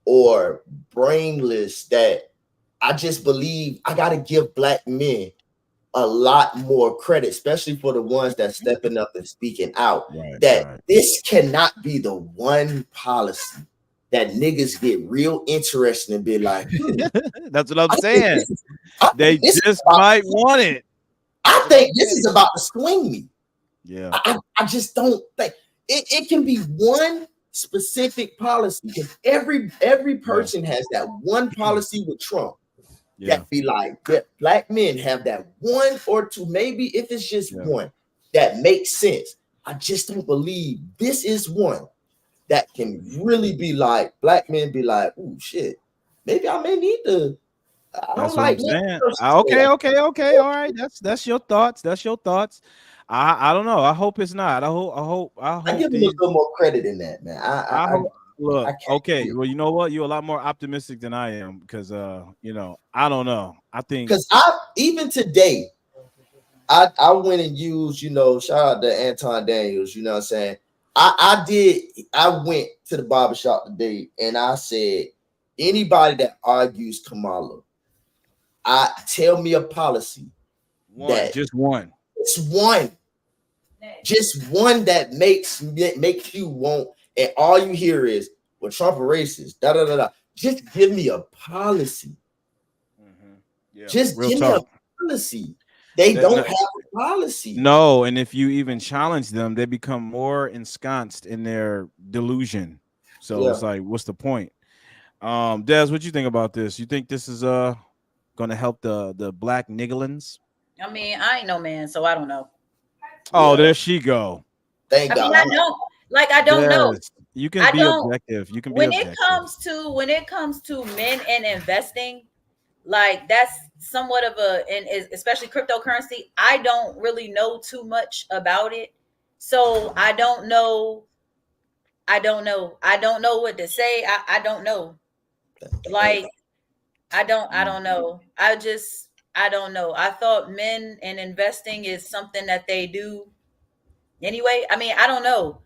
or brainless that I just believe I got to give black men a lot more credit, especially for the ones that stepping up and speaking out. This cannot be the one policy that niggas get real interested and be like,
that's what I'm saying. They just might want it.
I think this is about to swing me.
Yeah.
I just don't think it can be one specific policy, because every person has that one policy with Trump. That be like that black men have that one or two, maybe if it's just one that makes sense. I just don't believe this is one that can really be like black men be like, oh shit, maybe I may need to.
That's what I'm saying. Okay. All right, that's your thoughts. I don't know. I hope it's not. I hope.
I give him a little more credit in that, man. I hope.
Look, okay. Well, you know what? You're a lot more optimistic than I am, because I don't know. I think
because even today, I went and used, shout out to Anton Daniels, you know what I'm saying? I went to the barbershop today and I said, anybody that argues Kamala, tell me a policy.
Just one.
Just one that makes you want, and all you hear is, well, Trump a racist, da da da da. Just give me a policy.
Yeah,
just give me a policy. They don't have a policy.
No, and if you even challenge them, they become more ensconced in their delusion. So it's like, what's the point? Des, what you think about this? You think this is gonna help the black nigglins?
I mean, I ain't no man, so I don't know.
Oh, there she go.
Thank God.
I don't know.
You can be objective. You can be objective.
When it comes to men and investing, like that's somewhat of and especially cryptocurrency. I don't really know too much about it, so I don't know. I don't know what to say. I don't know. Like I don't know. I don't know. I thought men and investing is something that they do anyway. I mean, I don't know.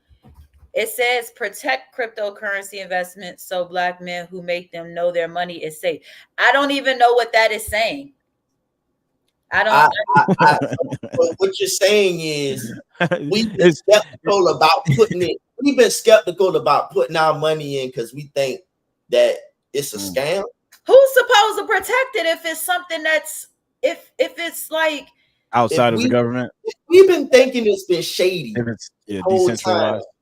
It says protect cryptocurrency investments so black men who make them know their money is safe. I don't even know what that is saying. I don't.
What you're saying is we've been skeptical about putting it. We've been skeptical about putting our money in because we think that it's a scam.
Who's supposed to protect it if it's something that's if it's like
outside of the government?
We've been thinking it's been shady
the whole decentralized.
Time.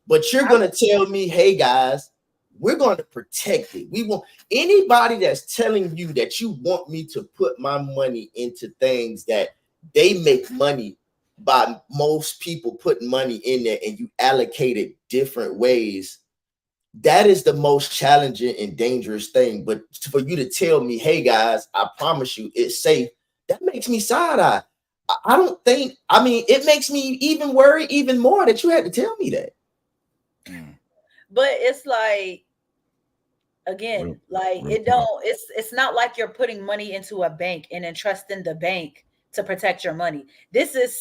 But you're going to tell me, hey guys, we're going to protect it. We want anybody that's telling you that you want me to put my money into things that they make money by most people putting money in there and you allocate it different ways. That is the most challenging and dangerous thing. But for you to tell me, hey guys, I promise you it's safe, that makes me side-eye. I don't think, I mean, it makes me even worry even more that you had to tell me that.
But it's like, again, like it's not like you're putting money into a bank and entrusting the bank to protect your money. This is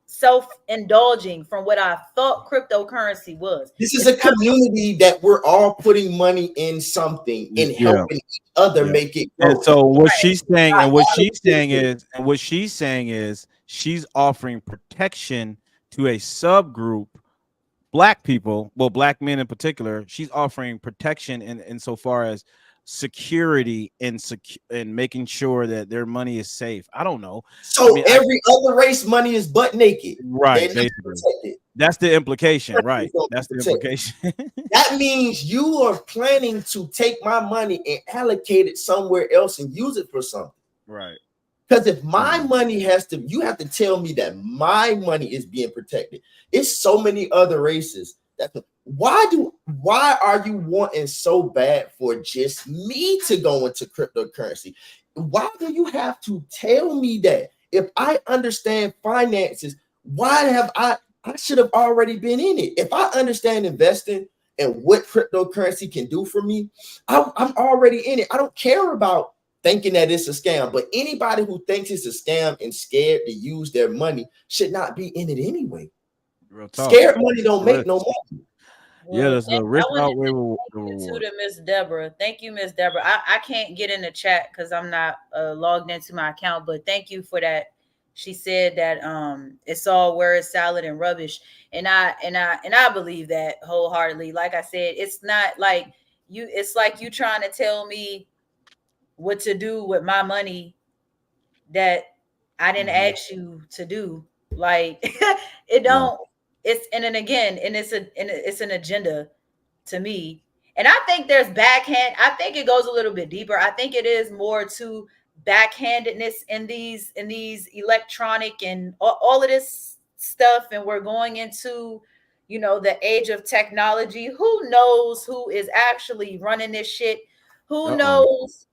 self-indulging from what I thought cryptocurrency was.
This is a community that we're all putting money in something and helping each other make it grow.
And so what she's saying is she's offering protection to a subgroup, black people, well, black men in particular. She's offering protection in so far as security and making sure that their money is safe. I don't know.
So every other race money is butt naked,
right? That's the implication, right? That's the implication.
That means you are planning to take my money and allocate it somewhere else and use it for something,
right?
Because if my money you have to tell me that my money is being protected. It's so many other races. Why are you wanting so bad for just me to go into cryptocurrency? Why do you have to tell me that? If I understand finances, why have I should have already been in it. If I understand investing and what cryptocurrency can do for me, I'm already in it. I don't care about thinking that it's a scam, but anybody who thinks it's a scam and scared to use their money should not be in it anyway. Scared money don't make no money.
Yeah, there's a risk outweigh
to Miss Deborah. Thank you, Miss Deborah. I can't get in the chat because I'm not logged into my account, but thank you for that. She said that it's all word salad and rubbish, and I believe that wholeheartedly. Like I said, it's not like you. It's like you trying to tell me what to do with my money that I didn't ask you to do. Like it don't. It's and then again, and it's an agenda to me. And I think there's backhand. I think it goes a little bit deeper. I think it is more to backhandedness in these electronic and all of this stuff. And we're going into, the age of technology. Who knows who is actually running this shit? Who knows?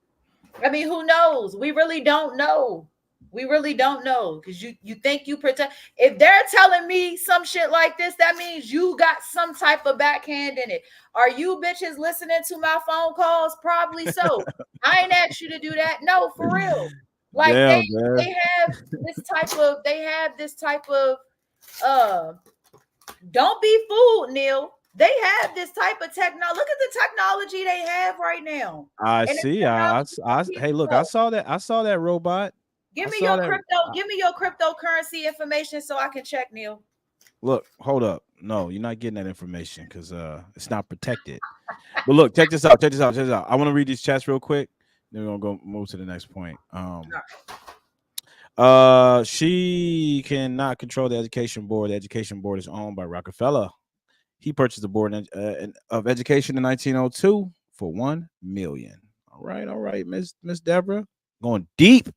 I mean, who knows? We really don't know. We really don't know, because you think you protect. If they're telling me some shit like this, that means you got some type of backhand in it. Are you bitches listening to my phone calls? Probably so. I ain't asked you to do that. No, for real. Like they have this type of Don't be fooled, Neil. They have this type of technology. Look at the technology they have right now.
I
And
see. Hey, look, I saw that. I saw that robot.
Give
I
me
saw
your
that.
crypto. Give me your cryptocurrency information so I can check, Neil.
Look, hold up. No, you're not getting that information because it's not protected. But look, check this out. Check this out. Check this out. I want to read these chats real quick. Then we're gonna go move to the next point. She cannot control the education board. The education board is owned by Rockefeller. He purchased the board of education in 1902 for $1 million. All right, Miss Deborah, going deep.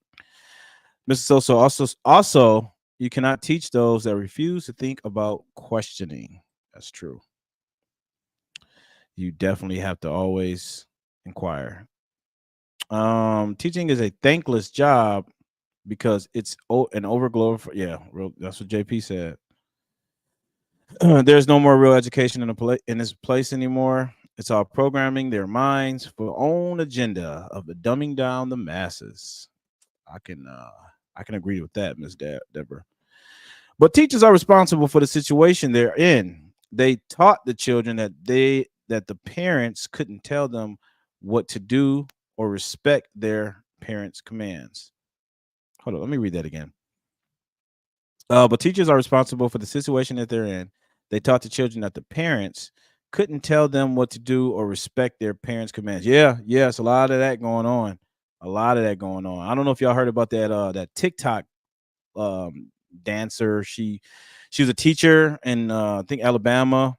Mr. Soso, also, you cannot teach those that refuse to think about questioning. That's true. You definitely have to always inquire. Teaching is a thankless job because it's an overglorified. Yeah, that's what JP said. There's no more real education in this place anymore. It's all programming their minds for their own agenda of the dumbing down the masses. I can agree with that, Miss Deborah. But teachers are responsible for the situation they're in. They taught the children that the parents couldn't tell them what to do or respect their parents' commands. Hold on, let me read that again. But teachers are responsible for the situation that they're in. They taught the children that the parents couldn't tell them what to do or respect their parents' commands. Yes, a lot of that going on. A lot of that going on. I don't know if y'all heard about that TikTok dancer. She was a teacher in I think Alabama.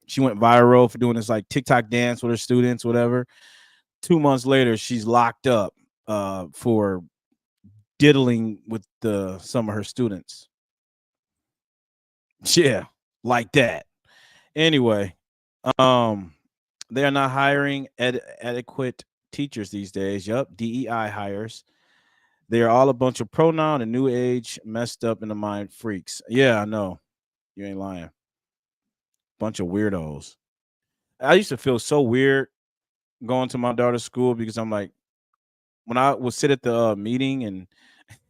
She went viral for doing this like TikTok dance with her students, whatever. 2 months later, she's locked up for diddling with some of her students. Yeah, like that. Anyway, they are not hiring adequate teachers these days. Yup, DEI hires. They are all a bunch of pronoun and new age messed up in the mind freaks. Yeah, I know. You ain't lying. Bunch of weirdos. I used to feel so weird going to my daughter's school because I'm like, when I would sit at the meeting and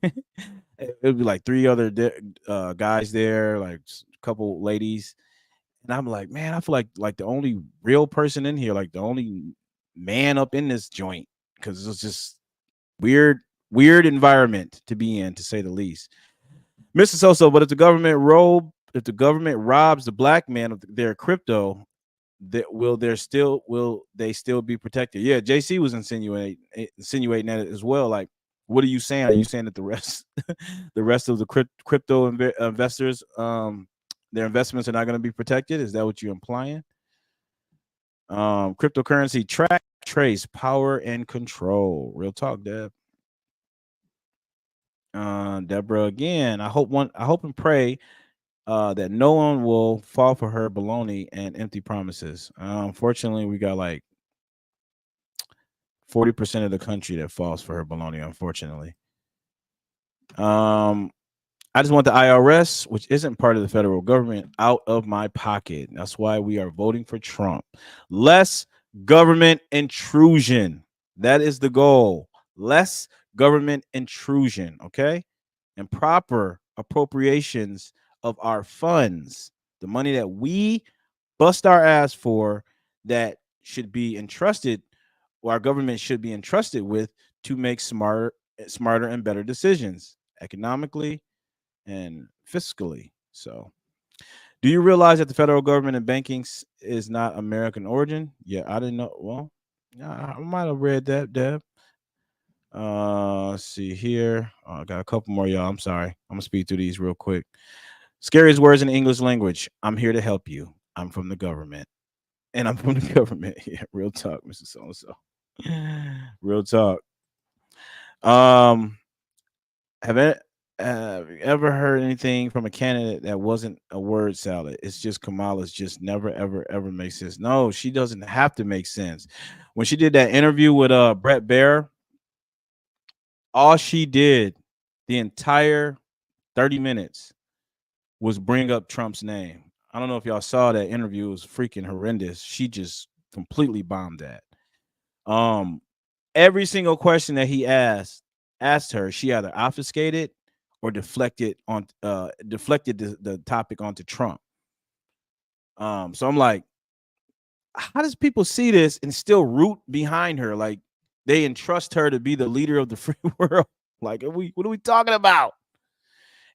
it would be like 3 other guys there, like a couple ladies. And I'm like, man, I feel like the only real person in here, like the only man up in this joint, because it's just weird environment to be in, to say the least. Mr. Soso, but if the government robs the black man of their crypto, will they still be protected? Yeah, JC was insinuating that as well. Like, what are you saying? Are you saying that the rest of the crypto investors, their investments are not going to be protected? Is that what you're implying? Cryptocurrency trace power and control. Real talk, Deb. Deborah again. I hope and pray that no one will fall for her baloney and empty promises. Unfortunately, we got like 40% of the country that falls for her baloney. Unfortunately, I just want the IRS, which isn't part of the federal government, out of my pocket. That's why we are voting for Trump. Less government intrusion. That is the goal. Less government intrusion, okay? And proper appropriations of our funds, the money that we bust our ass for, that should be entrusted, or our government should be entrusted with, to make smarter and better decisions economically and fiscally. So, do you realize that the federal government and banking is not American origin? Yeah, I didn't know. Well, I might have read that, Deb. Let's see here. Oh, I got a couple more, y'all. I'm sorry. I'm gonna speed through these real quick. Scariest words in the English language. I'm here to help you. I'm from the government. And I'm from the government. Yeah, real talk, Mr. So-and-so. Real talk. Have you ever heard anything from a candidate that wasn't a word salad? It's just Kamala's just never, ever makes sense. No, she doesn't have to make sense. When she did that interview with Bret Baier, all she did the entire 30 minutes was bring up Trump's name. I don't know if y'all saw that interview. It was freaking horrendous. She just completely bombed that. Every single question that he asked her, she either obfuscated or deflected the topic onto Trump. So I'm like, how does people see this and still root behind her? Like they entrust her to be the leader of the free world. Like, what are we talking about?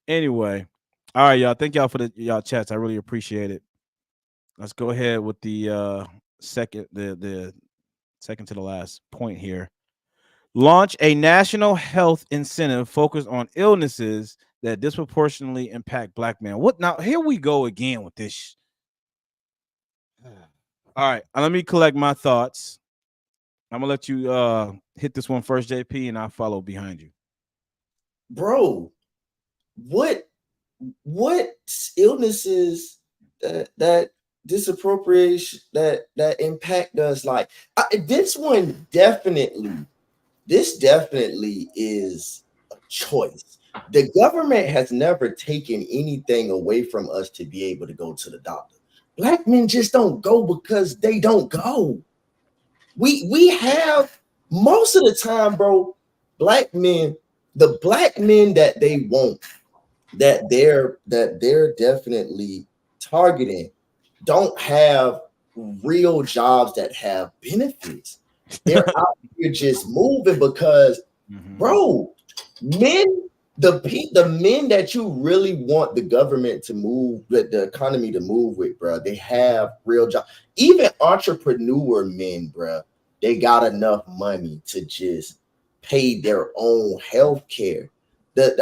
Anyway, all right, y'all. Thank y'all for y'all chats. I really appreciate it. Let's go ahead with the second to the last point here. Launch a national health incentive focused on illnesses that disproportionately impact Black men. What now? Here we go again with this. All right, let me collect my thoughts. I'm gonna let you hit this one first, JP, and I'll follow behind you.
Bro, what illnesses that disappropriation that impact us? Like this definitely is a choice. The government has never taken anything away from us to be able to go to the doctor. Black men just don't go because they don't go. We have most of the time, bro, black men, the black men that they want, that they're definitely targeting, don't have real jobs that have benefits. They're out here just moving because, bro, the men that you really want the government to move, the economy to move with, bro, they have real jobs. Even entrepreneur men, bro, they got enough money to just pay their own health care.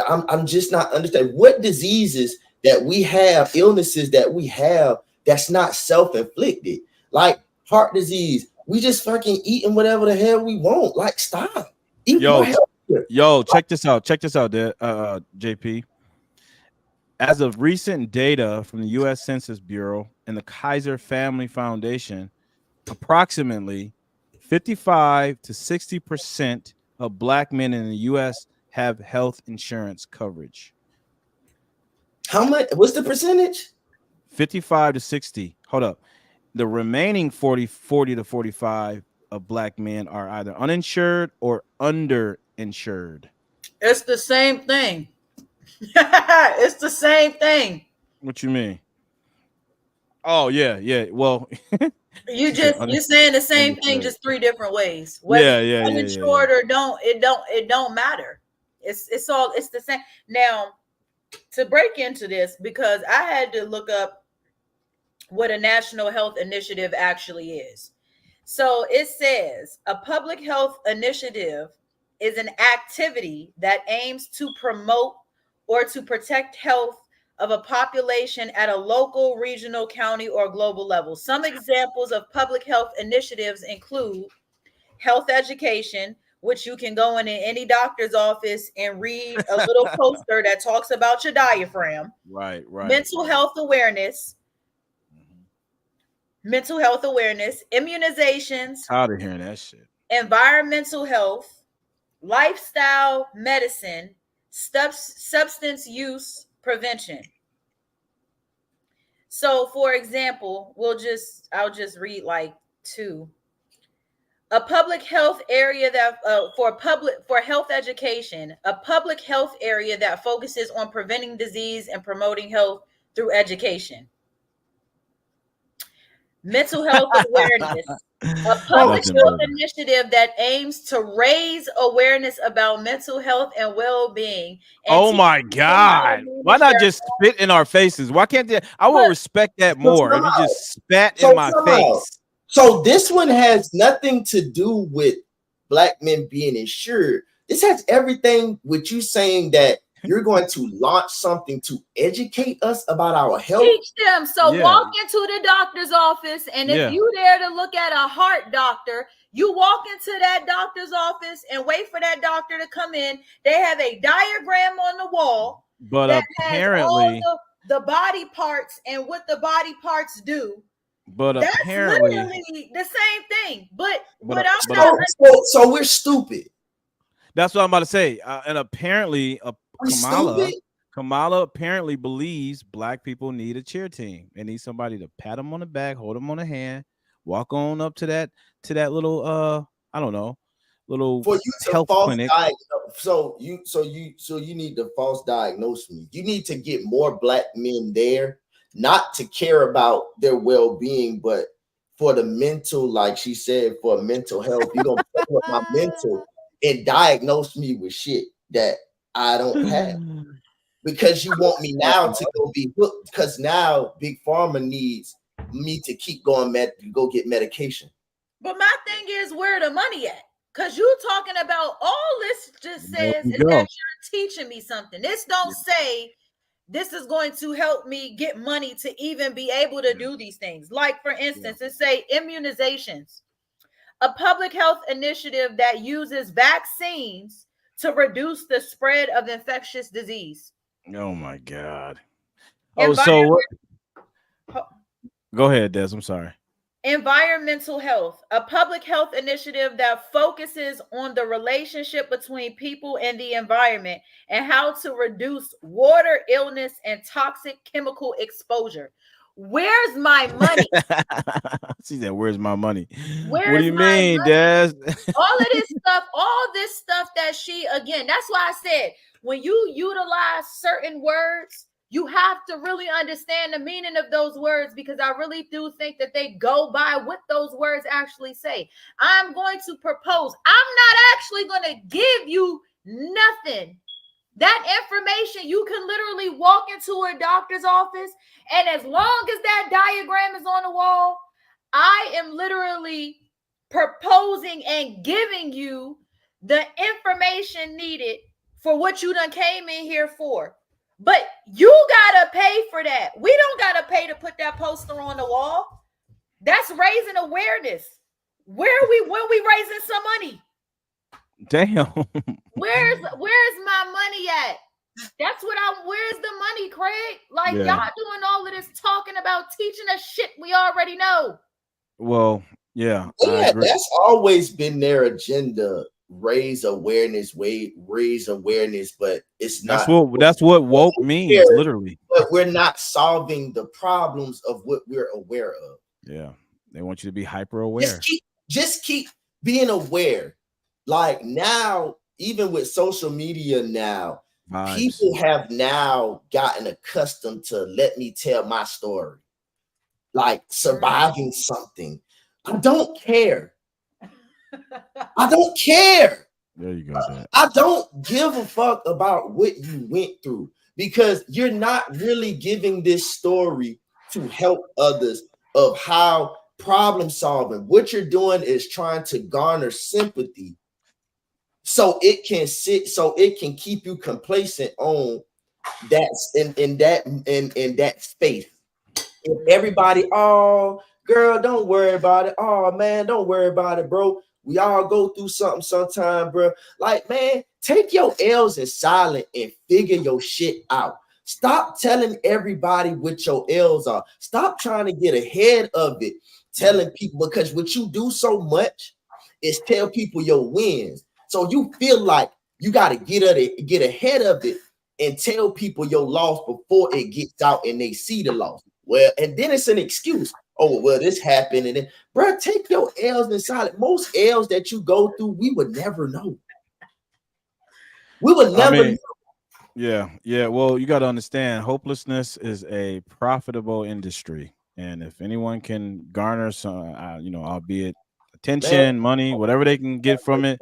I'm just not understanding what diseases that we have, illnesses that we have that's not self-inflicted, like heart disease. We just fucking eating whatever the hell we want. Like, stop. Eat more
Yo, check this out. Check this out, JP. As of recent data from the U.S. Census Bureau and the Kaiser Family Foundation, approximately 55 to 60% of Black men in the U.S. have health insurance coverage.
How much? What's the percentage?
55 to 60. Hold up. The remaining 40 to 45 of Black men are either uninsured or underinsured.
It's the same thing. It's the same thing.
What you mean? Oh yeah. Well,
you're saying the same thing, just three different ways. Whether uninsured or don't, it don't matter. It's the same. Now, to break into this, because I had to look up what a national health initiative actually is. So it says a public health initiative is an activity that aims to promote or to protect health of a population at a local, regional, county, or global level. Some examples of public health initiatives include health education, which you can go in any doctor's office and read a little poster that talks about your diaphragm.
Right.
Mental health awareness, immunizations.
Tired of hearing that shit.
Environmental health, lifestyle medicine, substance use prevention. So, for example, I'll just read like two. A public health area that for health education, a public health area that focuses on preventing disease and promoting health through education. Mental health awareness, a public health initiative that aims to raise awareness about mental health and well-being.
Oh my God. Why not just spit in our faces? Why can't they? I would respect that more if you just spat in my face.
So this one has nothing to do with Black men being insured. This has everything with you saying that you're going to launch something to educate us about our health.
Teach them. So walk into the doctor's office, and if you're there to look at a heart doctor, you walk into that doctor's office and wait for that doctor to come in. They have a diagram on the wall,
but apparently
has all the body parts and what the body parts do.
But
that's
apparently
literally the same thing.
So we're stupid.
That's what I'm about to say. And apparently, Kamala apparently believes Black people need a cheer team. They need somebody to pat them on the back, hold them on the hand, walk on up to that little I don't know, little
for you to
health
false
clinic.
diagnose. So you need to false diagnose me. You need to get more black men there, not to care about their well-being, but for the mental, like she said, for mental health. You're gonna play with my mental and diagnose me with shit that I don't have. Because you want me now to go be hooked, because now Big Pharma needs me to keep going go get medication.
But my thing is, where the money at? Because you talking about all this just says is that you're teaching me something. This don't say this is going to help me get money to even be able to do these things. Like, for instance, it say immunizations, a public health initiative that uses vaccines to reduce the spread of infectious disease.
Oh my God. Oh, so go ahead, Des. I'm sorry.
Environmental health, a public health initiative that focuses on the relationship between people and the environment and how to reduce water illness and toxic chemical exposure. Where's my money?
See that? Where's my money?
What
do you mean, Des?
all this stuff that she, again, that's why I said, when you utilize certain words, you have to really understand the meaning of those words, because I really do think that they go by what those words actually say. I'm going to propose. I'm not actually going to give you nothing. That information, you can literally walk into a doctor's office, and as long as that diagram is on the wall, I am literally proposing and giving you the information needed for what you done came in here for. But you gotta pay for that. We don't gotta pay to put that poster on the wall. That's raising awareness. When we raising some money?
Damn.
Where's my money at? That's what where's the money, Craig? Like, y'all doing all of this talking about teaching us shit we already know.
Well, yeah,
that's always been their agenda. Raise awareness, but it's not.
That's what woke means, literally.
But we're not solving the problems of what we're aware of.
Yeah, they want you to be hyper aware.
Just keep being aware. Like now, even with social media now, people have now gotten accustomed to let me tell my story, like surviving something. I don't care. I don't care.
There you go.
I don't give a fuck about what you went through, because you're not really giving this story to help others of how problem solving. What you're doing is trying to garner sympathy so it can keep you complacent on that in that space. If everybody, oh girl, don't worry about it. Oh man, don't worry about it, bro. We all go through something sometime, bro. Like, man, take your L's in silent and figure your shit out. Stop telling everybody what your L's are. Stop trying to get ahead of it, telling people, because what you do so much is tell people your wins. So you feel like you got to get ahead of it and tell people your loss before it gets out and they see the loss. Well, and then it's an excuse. Oh, well, this happened. And then, bro, take your L's in silent. Most L's that you go through, we would never know. We would never know.
Yeah. Well, you got to understand, hopelessness is a profitable industry. And if anyone can garner some, albeit attention, money, whatever they can get from it,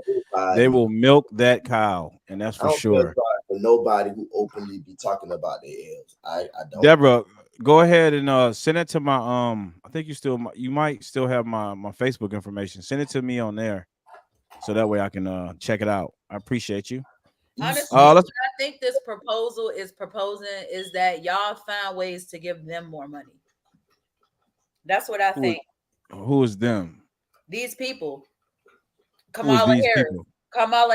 they will milk that cow. And that's for sure.
For nobody who openly be talking about their L's. I don't.
Deborah, go ahead and send it to my I think you might still have my Facebook information. Send it to me on there, so that way I can check it out. I appreciate you.
Honestly, what I think this proposal is proposing is that y'all find ways to give them more money. That's what I think.
Who is them?
These people. Kamala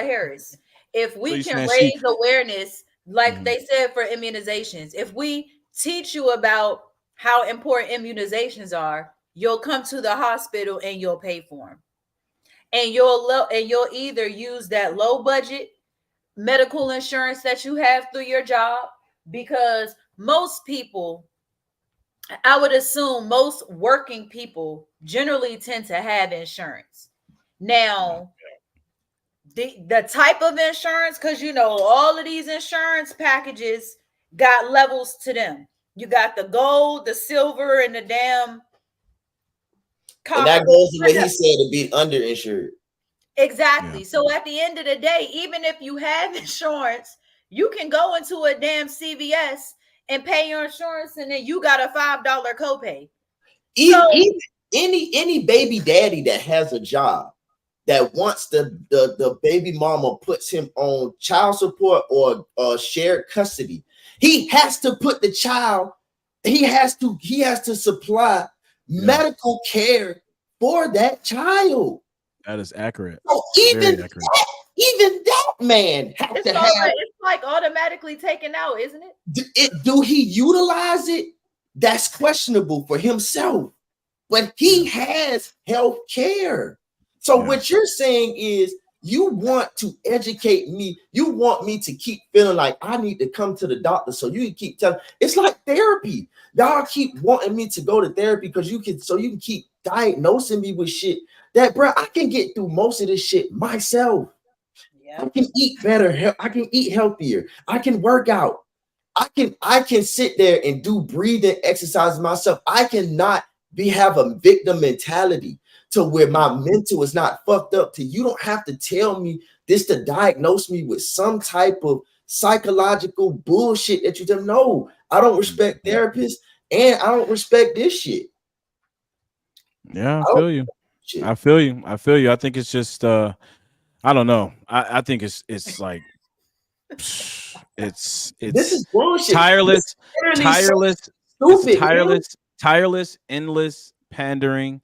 Harris. If we can raise awareness, like they said, for immunizations, if we teach you about how important immunizations are, you'll come to the hospital and you'll pay for them. And you'll either use that low budget medical insurance that you have through your job, because most people, I would assume most working people generally tend to have insurance. Now, the type of insurance, because you know all of these insurance packages got levels to them. You got the gold, the silver, and the damn copper.
And that goes to what he said, to be underinsured.
Exactly. Yeah. So at the end of the day, even if you have insurance, you can go into a damn CVS and pay your insurance, and then you got a $5 copay.
Even any baby daddy that has a job that wants the baby mama puts him on child support or shared custody, he has to put the child, he has to supply medical care for that child.
That is accurate.
So even that man has to have.
It's like automatically taken out, isn't it?
Do he utilize it? That's questionable for himself. But he has health care. So what you're saying is you want to educate me. You want me to keep feeling like I need to come to the doctor. So you can keep telling. It's like therapy. Y'all keep wanting me to go to therapy because you can keep diagnosing me with shit that, bro, I can get through most of this shit myself. I can eat better. I can eat healthier. I can work out. I can sit there and do breathing exercises myself. I cannot have a victim mentality to where my mental is not fucked up. You don't have to tell me this to diagnose me with some type of psychological bullshit that you don't know. I don't respect therapists, and I don't respect this shit.
Yeah, I feel you. I feel you. I think it's just I don't know. I think it's like it's
this is bullshit.
Tireless, endless pandering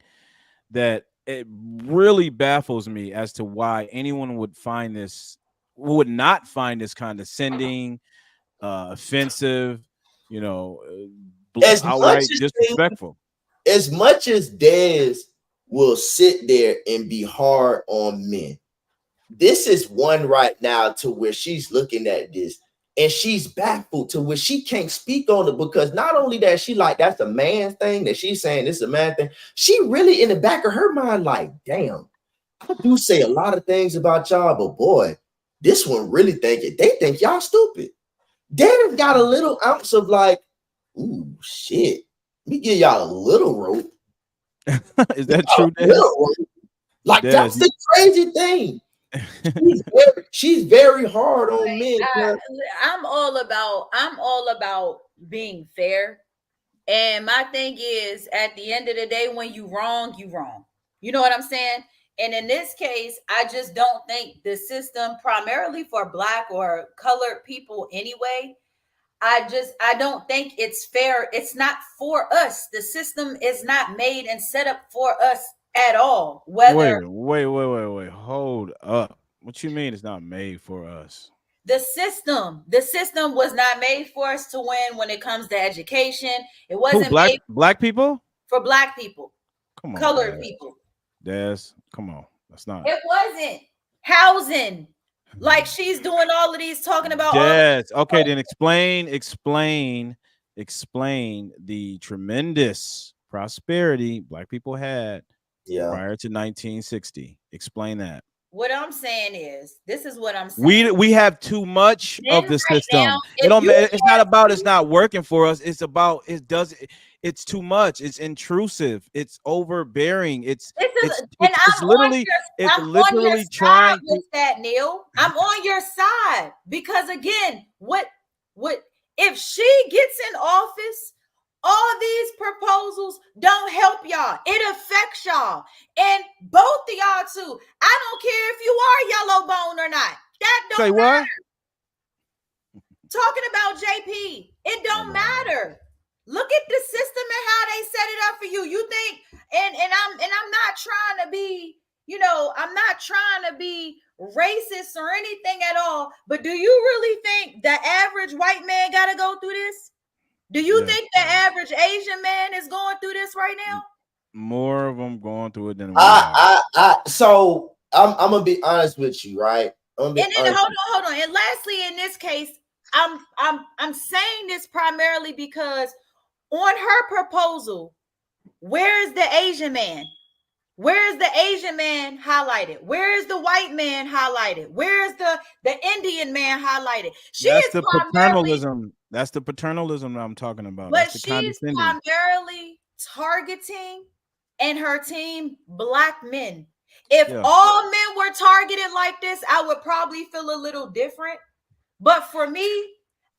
that it really baffles me as to why anyone would not find this condescending, offensive, outright disrespectful.
As much as Dez will sit there and be hard on men, this is one right now to where she's looking at this and she's baffled to where she can't speak on it, because not only that, she like, that's a man thing that she's saying, this is a man thing. She really in the back of her mind like, damn, I do say a lot of things about y'all, but boy, this one really they think y'all stupid. Dez got a little ounce of like, ooh, shit. Let me give y'all a little rope.
Is that true, Dez?
Like, Dez, that's the crazy thing. She's very hard on men.
I'm all about being fair. And my thing is, at the end of the day, when you wrong, you wrong. You know what I'm saying? And in this case, I just don't think the system, primarily for Black or colored people anyway, I don't think it's fair. It's not for us. The system is not made and set up for us at all.
Wait. Hold up. What you mean it's not made for us?
The system was not made for us to win when it comes to education. It wasn't made
Black people?
For Black people.
Come on.
Colored people.
Des, come on. That's not.
It wasn't. Housing. Like she's doing all of these talking about.
Yes. Okay, then explain the tremendous prosperity Black people had prior to 1960. Explain that.
What I'm saying is, this is what I'm saying.
We have too much of the system. Now, it's not about it's not working for us. It's about it's too much. It's intrusive. It's overbearing. It's literally trying
with that, Neil. I'm on your side because again, what if she gets in office? All these proposals don't help y'all. It affects y'all. And both of y'all too. I don't care if you are yellow bone or not. That don't
say
matter.
What?
Talking about JP, it don't matter. Look at the system and how they set it up for you. You think, and I'm not trying to be, I'm not trying to be racist or anything at all. But do you really think the average white man got to go through this? Do you think the average Asian man is going through this right now?
More of them going through it than
So I'm gonna be honest with you, right?
And then hold on. And lastly, in this case, I'm saying this primarily because on her proposal, where is the Asian man? Where is the Asian man highlighted? Where is the white man highlighted? Where is the Indian man highlighted? She
That's
is
the
primarily,
paternalism. That's the paternalism that I'm talking about. That's
but
the
she's
condescending.
primarily targeting and her team black men. If
Yeah.
all men were targeted like this, I would probably feel a little different. But for me,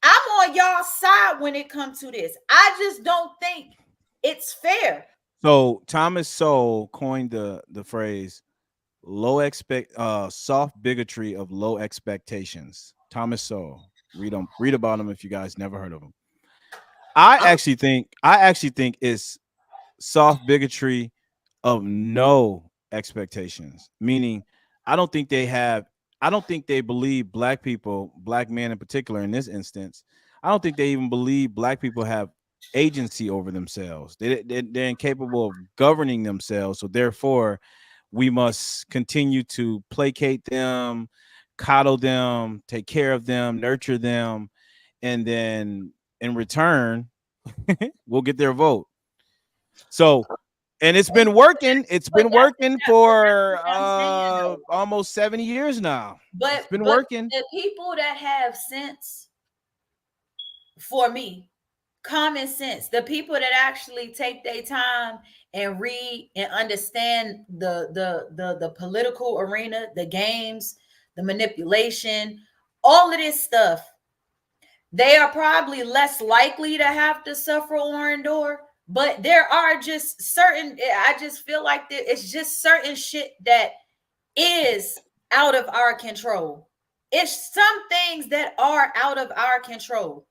I'm on y'all's side when it comes to this. I just don't think it's fair.
So Thomas Sowell coined the phrase soft bigotry of low expectations. Thomas Sowell. Read about him if you guys never heard of him. I actually think it's soft bigotry of no expectations, meaning I don't think they have, I don't think they believe black people, black men in particular in this instance, I don't think they even believe black people have agency over themselves. They're incapable of governing themselves. So therefore, we must continue to placate them, coddle them, take care of them, nurture them, and then in return, we'll get their vote. So, and it's been working. It's been working for almost 70 years now. It's been
But
working.
the people that have sense, for me, common sense, the people that actually take their time and read and understand the political arena, the games, the manipulation, all of this stuff, they are probably less likely to have to suffer or endure. But there are just certain, I just feel like it's just certain shit that is out of our control. It's some things that are out of our control.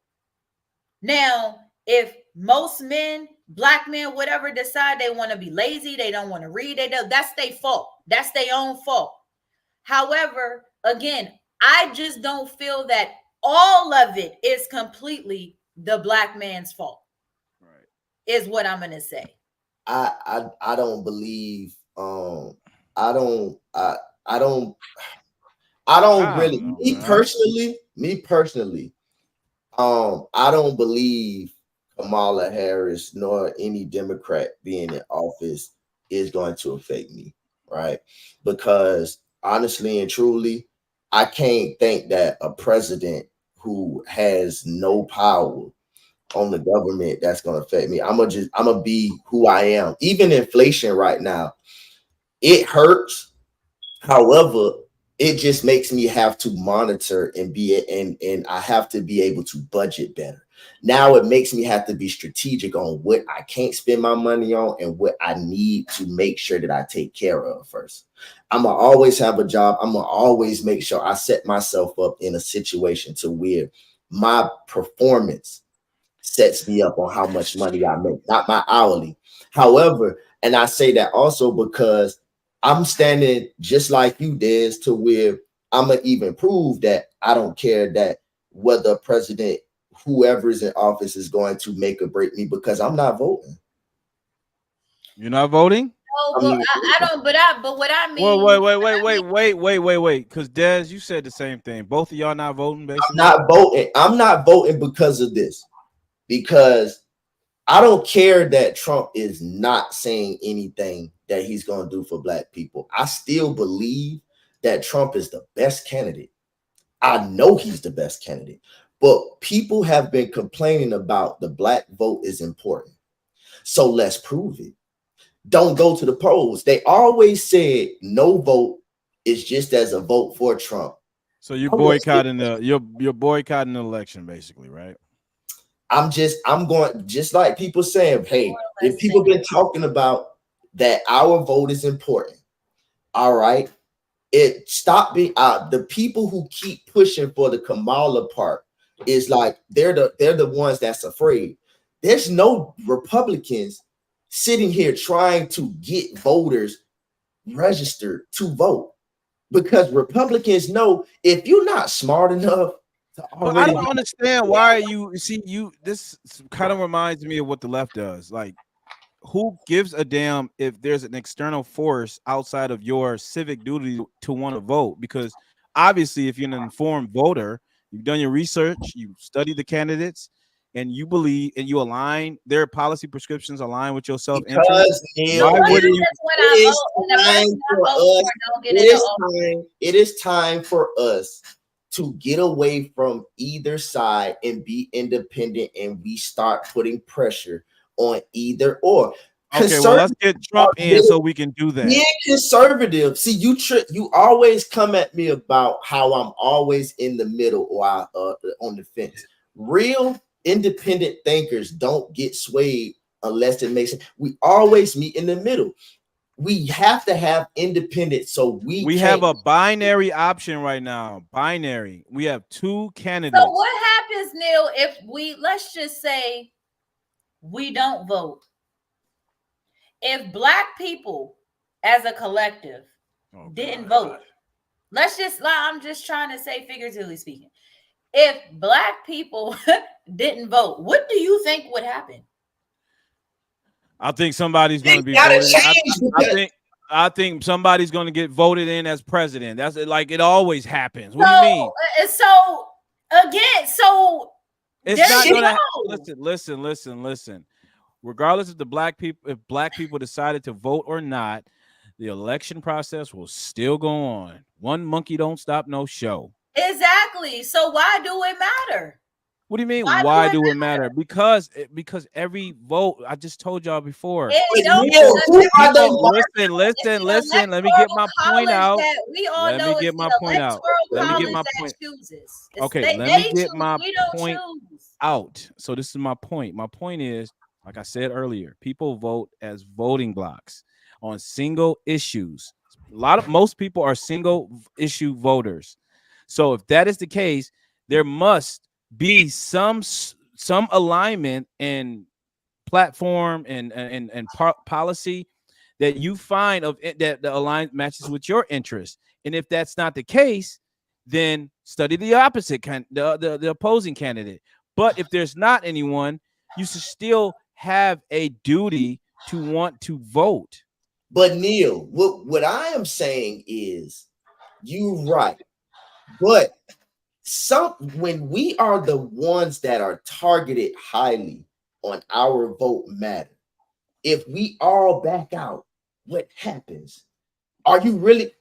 Now, if most men, black men, whatever, decide they want to be lazy, they don't want to read, that's their fault. That's their own fault. However, again, I just don't feel that all of it is completely the black man's fault. Right. Is what I'm gonna say.
I don't believe I don't I don't really me personally I don't believe Kamala Harris nor any Democrat being in office is going to affect me, right? Because honestly and truly, I can't think that a president who has no power on the government that's going to affect me. I'm gonna be who I am. Even inflation right now, it hurts. However, it just makes me have to monitor and and I have to be able to budget better. Now it makes me have to be strategic on what I can't spend my money on and what I need to make sure that I take care of first. I'm gonna always have a job. I'm gonna always make sure I set myself up in a situation to where my performance sets me up on how much money I make, not my hourly. However, and I say that also because I'm standing just like you, Des, to where I'm gonna even prove that I don't care that whether president, whoever is in office, is going to make or break me because I'm not voting.
You're not voting?
No, but I don't. But what I mean.
Well, wait. Because Des, you said the same thing. Both of y'all not voting, basically.
I'm not voting. I'm not voting because of this. Because I don't care that Trump is not saying anything that he's going to do for black people. I still believe that Trump is the best candidate. I know he's the best candidate, but people have been complaining about the black vote is important. So let's prove it. Don't go to the polls. They always said no vote is just as a vote for Trump.
So you're boycotting you're boycotting the election, basically, right?
I'm going just like people saying, hey, if people been talking about that our vote is important, all right, it stop being the people who keep pushing for the Kamala part is like they're the ones that's afraid. There's no Republicans sitting here trying to get voters registered to vote because Republicans know if you're not smart enough.
But I don't understand why this kind of reminds me of what the left does. Like, who gives a damn if there's an external force outside of your civic duty to want to vote? Because obviously, if you're an informed voter, you've done your research, you study the candidates, and you believe and you align their policy prescriptions align with your self-interest,
Because
So
why
what
wouldn't you?
happens when I vote and the person I vote for don't get in the office?
It is time for us to get away from either side and be independent, and we start putting pressure on either or.
Okay, well, let's get Trump in so we can do that.
Being conservative, see, you always come at me about how I'm always in the middle or on the fence. Real independent thinkers don't get swayed unless it makes sense. We always meet in the middle. We have to have independence, so we
have a binary option right now. Binary. We have two candidates.
So what happens, Neil, if let's just say we don't vote? If Black people as a collective didn't vote, I'm just trying to say, figuratively speaking, if Black people didn't vote, what do you think would happen?
I think somebody's going to be voted. I think somebody's going to get voted in as president. That's like it always happens. What do you mean?
So again,
it's not going to listen. Regardless of if Black people decided to vote or not, the election process will still go on. One monkey don't stop no show.
Exactly. So why do it matter?
What do you mean? Why do it matter? Because every vote, I just told y'all before. Listen. Let me get my point out. Let me get my point out. Okay, let me get my point out. So this is my point. My point is, like I said earlier, people vote as voting blocks on single issues. Most people are single issue voters. So if that is the case, there must be some alignment and platform and policy that you find of it that the align matches with your interests. And if that's not the case, then study the opposite the opposing candidate. But if there's not anyone, you should still have a duty to want to vote.
But Neil, what I am saying is, you're right. But when we are the ones that are targeted highly on our vote matter, if we all back out, what happens? Are you really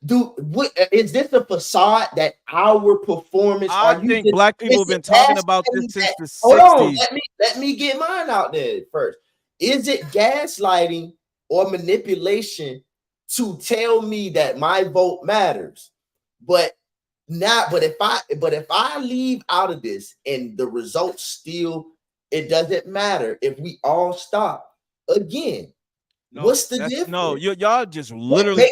is this a facade that our performance?
I think Black people have been talking about this since the 60s. Hold on,
let me get mine out there first. Is it gaslighting or manipulation to tell me that my vote matters? But if I leave out of this and the results still, it doesn't matter if we all stop again. What's the difference?
No, y'all just literally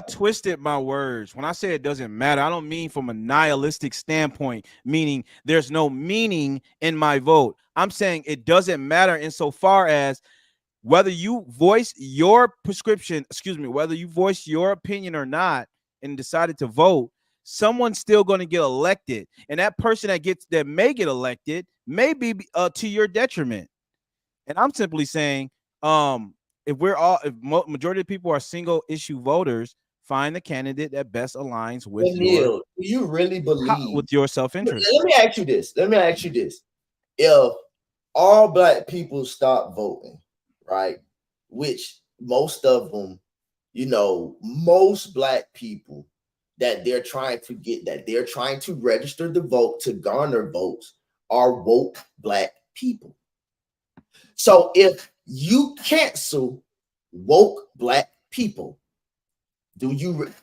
twisted my words. When I say it doesn't matter, I don't mean from a nihilistic standpoint, meaning there's no meaning in my vote. I'm saying it doesn't matter insofar as whether you voice your whether you voice your opinion or not and decided to vote, someone's still going to get elected. And that person that may get elected may be to your detriment. And I'm simply saying, if majority of people are single issue voters, find the candidate that best aligns with
do you really believe
with your self-interest?
Let me ask you this. If all Black people stop voting, right? Which most of them, most Black people that they're trying to register the vote to garner votes are woke Black people. So if you cancel woke Black people,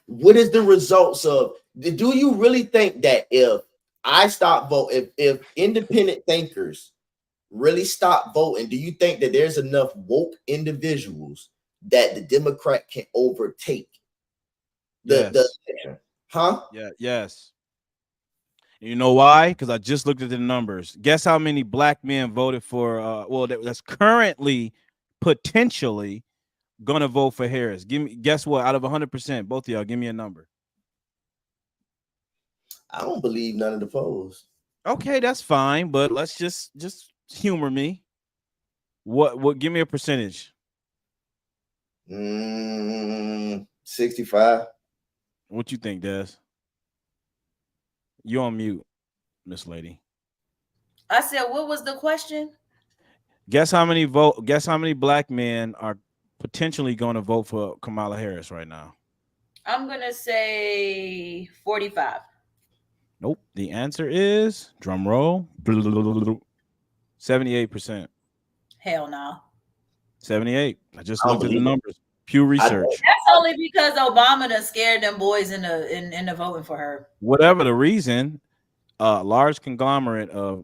what is the results of? Do you really think that if I stop voting, if independent thinkers really stop voting, do you think that there's enough woke individuals that the Democrat can overtake the election? Huh?
Yeah, yes. You know why? Because I just looked at the numbers. Guess how many Black men voted for that's currently potentially gonna vote for Harris. Guess what? Out of 100%, both of y'all, give me a number.
I don't believe none of the polls.
Okay, that's fine, but let's just humor me. What give me a percentage?
65.
What you think, Des? You on mute, Miss Lady.
I said, what was the question?
Guess how many black men are potentially going to vote for Kamala Harris right now?
I'm gonna say 45.
Nope. The answer is drum roll 78%.
Hell no.
78. I just looked at the numbers. Pew Research.
That's only because Obama done scared them boys into voting for her.
Whatever the reason, large conglomerate of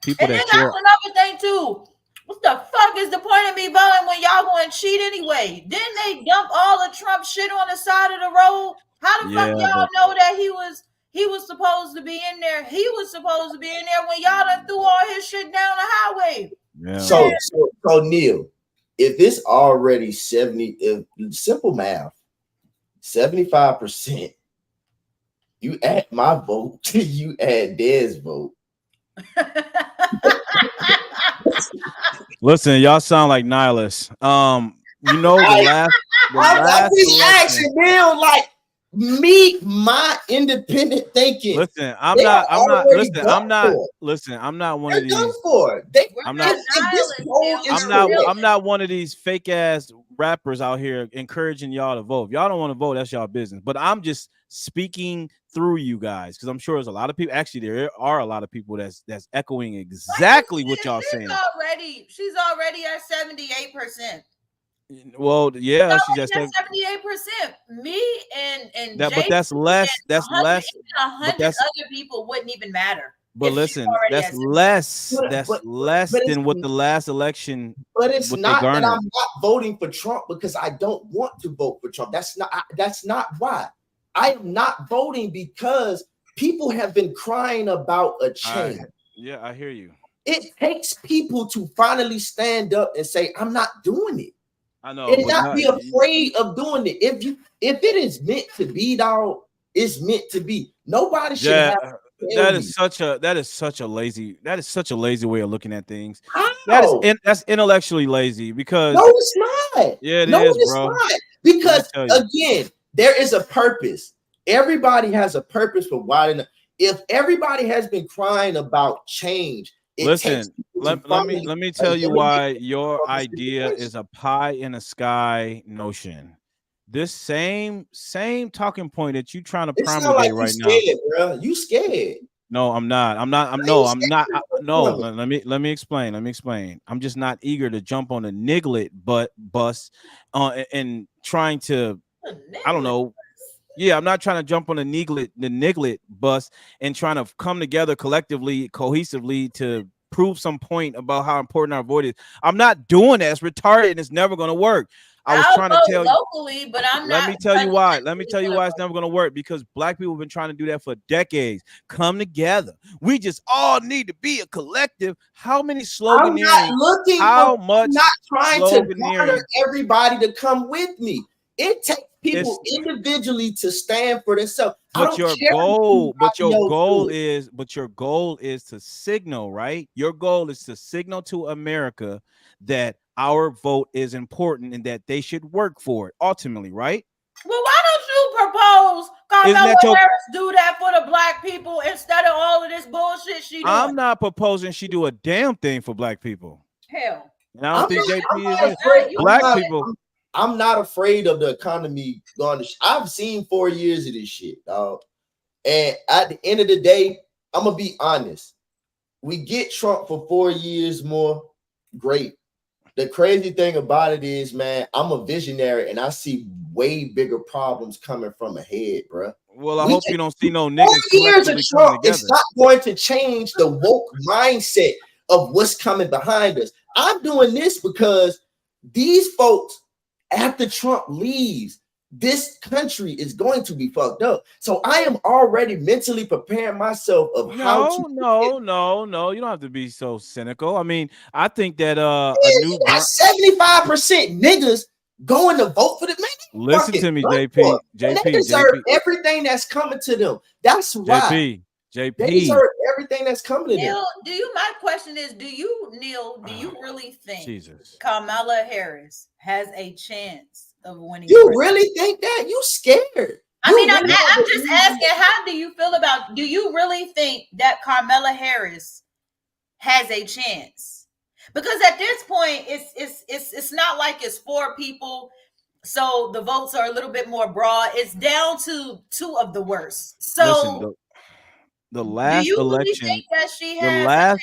people
and
that
then
share.
That's another thing too. What the fuck is the point of me voting when y'all going to cheat anyway? Didn't they dump all the Trump shit on the side of the road? How the fuck y'all know that he was supposed to be in there? He was supposed to be in there when y'all done threw all his shit down the highway.
Yeah. So Neil, if it's already 70, simple math, 75%, you add my vote, you add Dez's vote.
Listen, y'all sound like nihilists. You know the last
election, Neil, like my independent thinking.
Listen, I'm not one of these. I'm not one of these fake ass rappers out here encouraging y'all to vote. If y'all don't want to vote, that's y'all business. But I'm just speaking through you guys because I'm sure there's a lot of people. Actually, there are a lot of people that's echoing exactly what y'all saying.
She's already at 78%.
Well, yeah, she's at
78%. Me and
that, but that's less. That's less.
100 other people wouldn't even matter.
But listen, that's less. That's less than what the last election.
But it's not that I'm not voting for Trump because I don't want to vote for Trump. That's not why. I am not voting because people have been crying about a change.
Yeah, I hear you.
It takes people to finally stand up and say, "I'm not doing it."
I know,
and not be afraid of doing it. If it is meant to be, dog, it's meant to be. Nobody should have. That is such a lazy way of looking at things. That's intellectually lazy because no, it's not.
Yeah, it is, bro.
Not. Because again, there is a purpose. Everybody has a purpose for why. If everybody has been crying about change.
Listen, let me tell you why your idea is a pie in the sky notion. This same talking point that you trying to promulgate right now.
Bro. You scared?
No, I'm not. Let me explain. I'm just not eager to jump on a niglet bus and trying to, I don't know. Yeah, I'm not trying to jump on the niglet bus and trying to come together collectively, cohesively to prove some point about how important our vote is. I'm not doing that. It's retarded and it's never going to work. I was trying to tell
locally, but I'm not.
Let me tell you why. Let me tell you why it's never going to work, because black people have been trying to do that for decades. Come together. We just all need to be a collective. How many sloganeering?
I'm not trying to garner everybody to come with me. It takes people individually to stand for themselves.
But your goal is to signal, right? Your goal is to signal to America that our vote is important and that they should work for it ultimately, right?
Well, why don't you propose Kamala Harris do that for the black people instead of all of this bullshit she doing?
I'm not proposing she do a damn thing for black people.
Hell.
And I don't think JP is black people.
I'm not afraid of the economy going to. I've seen 4 years of this shit, dog. And at the end of the day, I'm gonna be honest. We get Trump for 4 years more. Great. The crazy thing about it is, man, I'm a visionary and I see way bigger problems coming from ahead, bro.
Well, I hope you don't see no niggas.
4 years of Trump, it's not going to change the woke mindset of what's coming behind us. I'm doing this because these folks, after Trump leaves, this country is going to be fucked up. So I am already mentally preparing myself of how to.
No. You don't have to be so cynical. I mean, I think that
75% niggas going to vote for the man.
Listen to me, JP.
They deserve everything that's coming to them. That's why.
JP.
They deserve everything that's coming to them.
My question is, do you really think Kamala Harris has a chance of winning?
You really think that? You scared?
I'm just asking, how do you feel about? Do you really think that Kamala Harris has a chance. Because at this point, it's not like it's 4 people, so the votes are a little bit more broad. It's down to 2 of the worst. So
listen, the last
do you really
election,
think that she has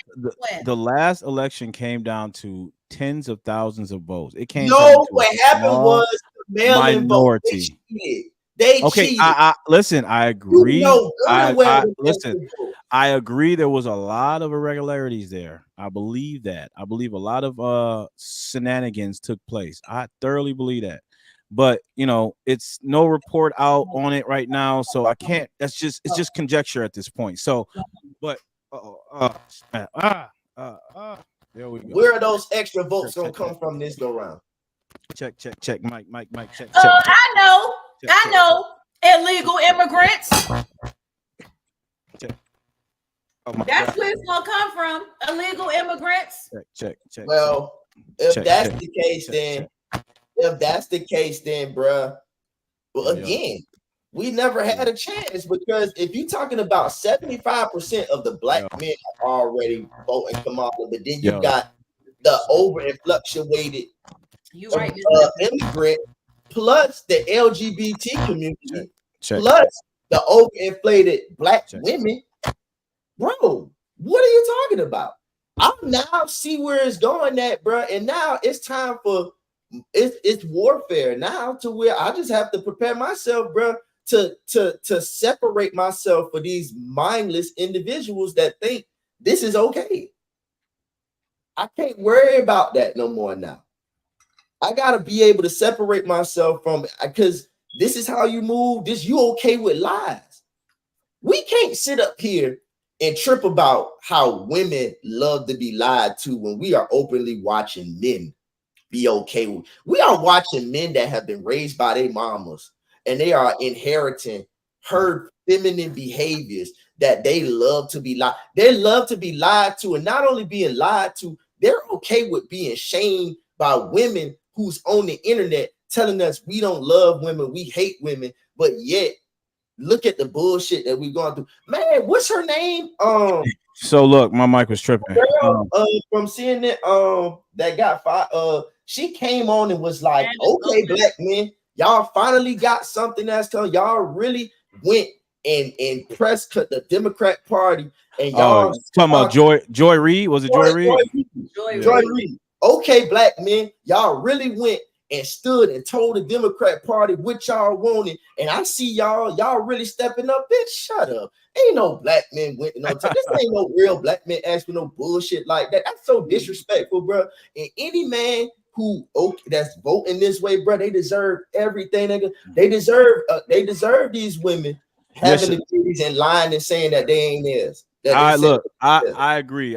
the last election came down to tens of thousands of votes. It came
No,
down to
what happened was the mail-in vote.
minority.
They
Okay,
cheated.
listen, I agree.
You know good and well
listen, I agree there was a lot of irregularities there. I believe that. I believe a lot of shenanigans took place. I thoroughly believe that. But it's no report out on it right now, so I can't. It's just conjecture at this point. So, but there we go.
Where are those extra votes gonna come from this go round?
Check, Mike, check.
I know. Illegal immigrants.
Check.
That's where it's gonna come from. Illegal immigrants.
Check.
Well, if that's the case, then, bruh. Well, again, we never had a chance, because if you're talking about 75% of the black men are already voting Kamala, but then you got the over-influctuated immigrant, plus the LGBT community, plus the overinflated black women, bro, what are you talking about? I now see where it's going at, bro, and now it's time for it's warfare now, to where I just have to prepare myself, bro, to separate myself for these mindless individuals that think this is okay. I can't worry about that no more now. I gotta be able to separate myself from it, because this is how you move. You okay with lies? We can't sit up here and trip about how women love to be lied to when we are openly watching men be okay with. We are watching men that have been raised by their mamas, and they are inheriting her feminine behaviors that they love to be lied. They love to be lied to, and not only being lied to, they're okay with being shamed by women who's on the internet telling us we don't love women, we hate women, but yet look at the bullshit that we've gone through. Man, what's her name?
So look, my mic was tripping.
From CNN, that got fired. She came on and was like, "Okay, black men, y'all finally got something that's telling y'all really went and press cut the Democrat Party, and y'all
talking about Joy Reid. Was it Joy Reid?
Joy Reid. Okay, black men, y'all really went and stood and told the Democrat Party what y'all wanted, and I see y'all really stepping up. Bitch, shut up. Ain't no black men went no time. This ain't no real black men asking no bullshit like that. That's so disrespectful, bro. And any man who that's voting this way, bro, they deserve everything. They deserve these women having the kitties and lying and saying that they ain't theirs.
I agree.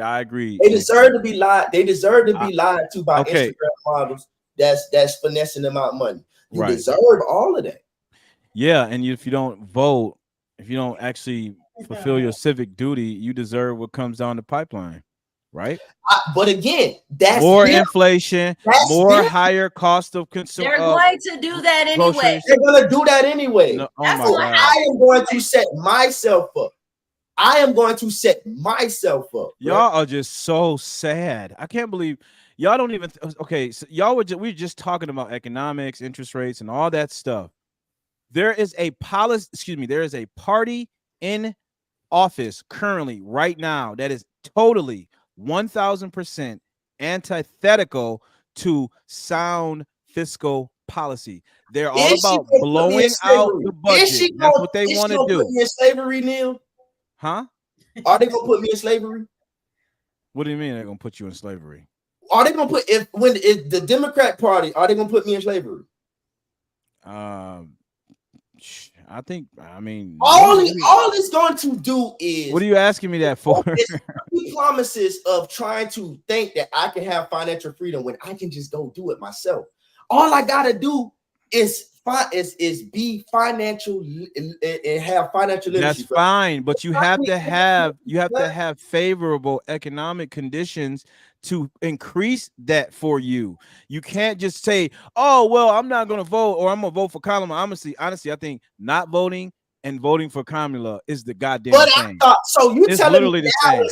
They deserve to be lied. They deserve to be lied to by Instagram models that's finessing them out money. You deserve all of that.
Yeah, and if you don't vote, if you don't actually fulfill your civic duty, you deserve what comes down the pipeline, right?
But again, that's
more inflation, more higher cost of consumption.
They're going to do that anyway.
They're going to do that anyway.
No,
I am going to set myself up.
Y'all are just so sad. I can't believe y'all don't even. Okay, so we were just talking about economics, interest rates, and all that stuff. There is a policy. Excuse me. There is a party in office currently, right now, that is totally 1,000% antithetical to sound fiscal policy. They're all about blowing out the budget. That's what they want to do.
Put me in slavery, Neil?
Huh?
Are they gonna put me in slavery?
What do you mean they're gonna put you in slavery?
Are they gonna put if the Democrat Party, are they gonna put me in slavery?
I think, I mean,
all it's going to do is,
what are you asking me that for?
It's promises of trying to think that I can have financial freedom when I can just go do it myself. All I gotta do is be financial and have financial literacy.
That's fine, but you have to have favorable economic conditions to increase that for you. You can't just say, "Oh, well, I'm not going to vote, or I'm going to vote for Kamala." Honestly, I think not voting and voting for Kamala is the goddamn thing.
So you telling me
the same.